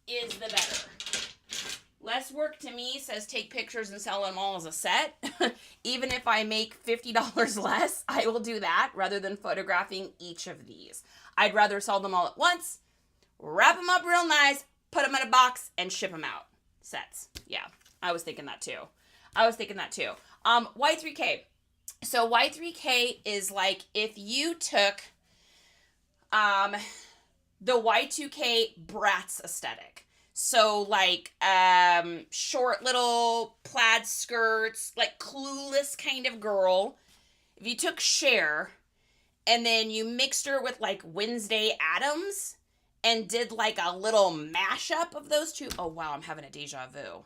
is the better. Less work to me says take pictures and sell them all as a set. Even if I make $50 less, I will do that rather than photographing each of these. I'd rather sell them all at once, wrap them up real nice, put them in a box, and ship them out. Sets. Yeah, I was thinking that too. Y3K. So Y3K is like if you took the Y2K Bratz aesthetic. So like short little plaid skirts, like clueless kind of girl. If you took Cher and then you mixed her with like Wednesday Addams and did like a little mashup of those two. Oh wow, I'm having a deja vu.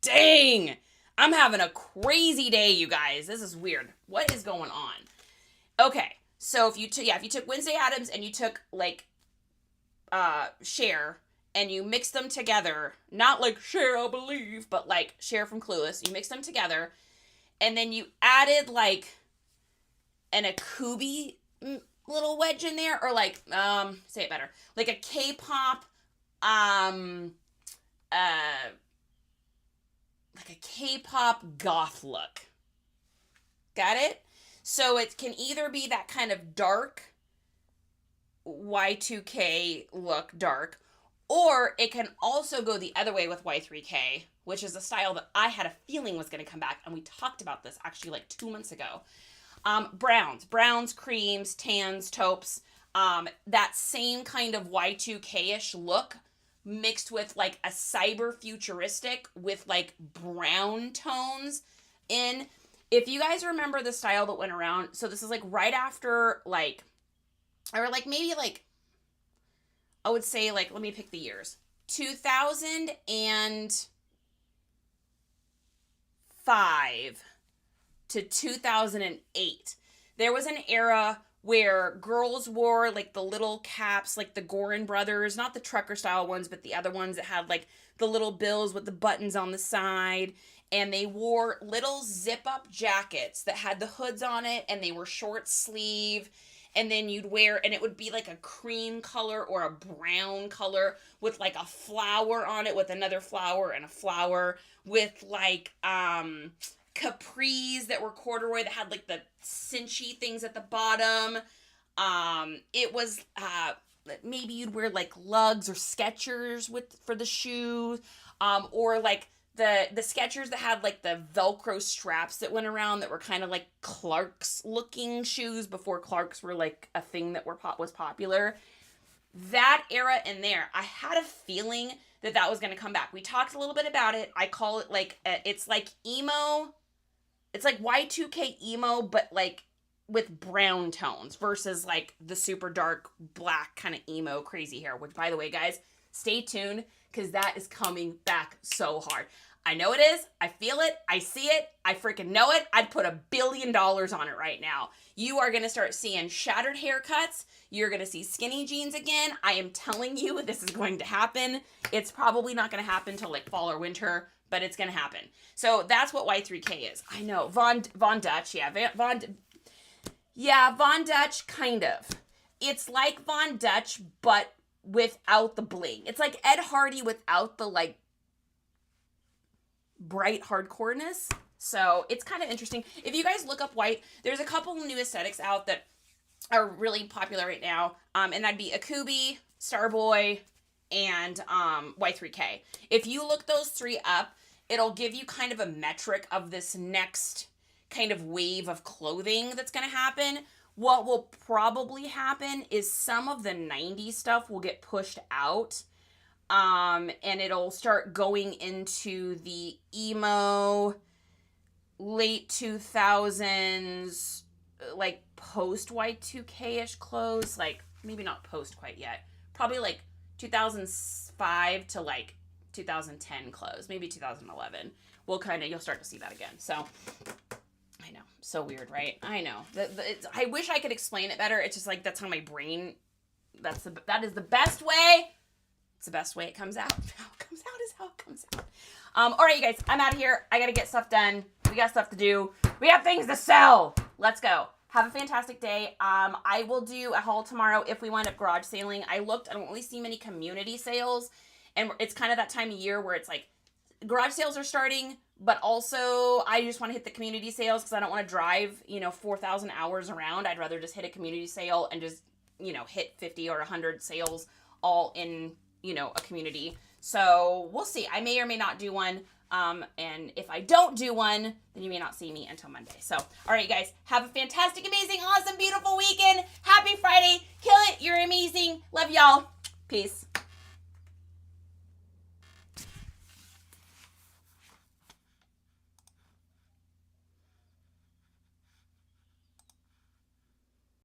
Dang! I'm having a crazy day, you guys. This is weird. What is going on? Okay, so if you took Wednesday Addams and you took like Cher and you mix them together, not like Cher, I believe, but like Cher from Clueless, you mix them together, and then you added like an Akubi little wedge in there, or like say it better, like a K-pop like a K-pop goth look. Got it? So it can either be that kind of dark Y2K look, dark, or it can also go the other way with Y3K, which is a style that I had a feeling was going to come back, and we talked about this actually like 2 months ago. Browns, creams, tans, taupes, that same kind of Y2K-ish look mixed with like a cyber futuristic with like brown tones in. If you guys remember the style that went around, so this is like right after like, or like maybe like I would say, like, let me pick the years. 2005 to 2008. There was an era where girls wore like the little caps, like the Gorin brothers, not the trucker style ones, but the other ones that had like the little bills with the buttons on the side. And they wore little zip up jackets that had the hoods on it, and they were short sleeve. And then you'd wear, and it would be like a cream color or a brown color with like a flower on it, with another flower and a flower, with like capris that were corduroy that had like the cinchy things at the bottom. It was maybe you'd wear like lugs or Skechers for the shoes, or like the Skechers that had like the Velcro straps that went around that were kind of like Clark's looking shoes before Clark's were like a thing that was popular. That era in there, I had a feeling that was going to come back. We talked a little bit about it. I call it like, it's like emo. It's like Y2K emo, but like with brown tones versus like the super dark black kind of emo crazy hair, which, by the way, guys, stay tuned because that is coming back so hard. I know it is. I feel it. I see it. I freaking know it. I'd put $1 billion on it right now. You are going to start seeing shattered haircuts. You're going to see skinny jeans again. I am telling you, this is going to happen. It's probably not going to happen till like fall or winter, but it's going to happen. So that's what Y3K is. I know. Von Dutch. Yeah. Von Dutch, kind of. It's like Von Dutch, but without the bling. It's like Ed Hardy without the like bright hardcoreness. So it's kind of interesting. If you guys look up white, there's a couple new aesthetics out that are really popular right now. And that'd be Akubi, Starboy, and Y3K. If you look those three up, it'll give you kind of a metric of this next kind of wave of clothing that's going to happen. What will probably happen is some of the 90s stuff will get pushed out. And it'll start going into the emo, late 2000s, like post Y2K-ish clothes. Like, maybe not post quite yet. Probably like 2005 to like 2010 clothes. Maybe 2011. You'll start to see that again. So, I know. So weird, right? I know. I wish I could explain it better. It's just like, that's how my brain, that is the best way. It's the best way it comes out. How it comes out is how it comes out. All right, you guys, I'm out of here. I got to get stuff done. We got stuff to do. We got things to sell. Let's go. Have a fantastic day. I will do a haul tomorrow if we wind up garage sailing. I don't really see many community sales, and it's kind of that time of year where it's like garage sales are starting, but also I just want to hit the community sales because I don't want to drive, 4,000 hours around. I'd rather just hit a community sale and just, hit 50 or 100 sales all in, a community. So we'll see. I may or may not do one. And if I don't do one, then you may not see me until Monday. So, all right, guys, have a fantastic, amazing, awesome, beautiful weekend. Happy Friday. Kill it. You're amazing. Love y'all. Peace.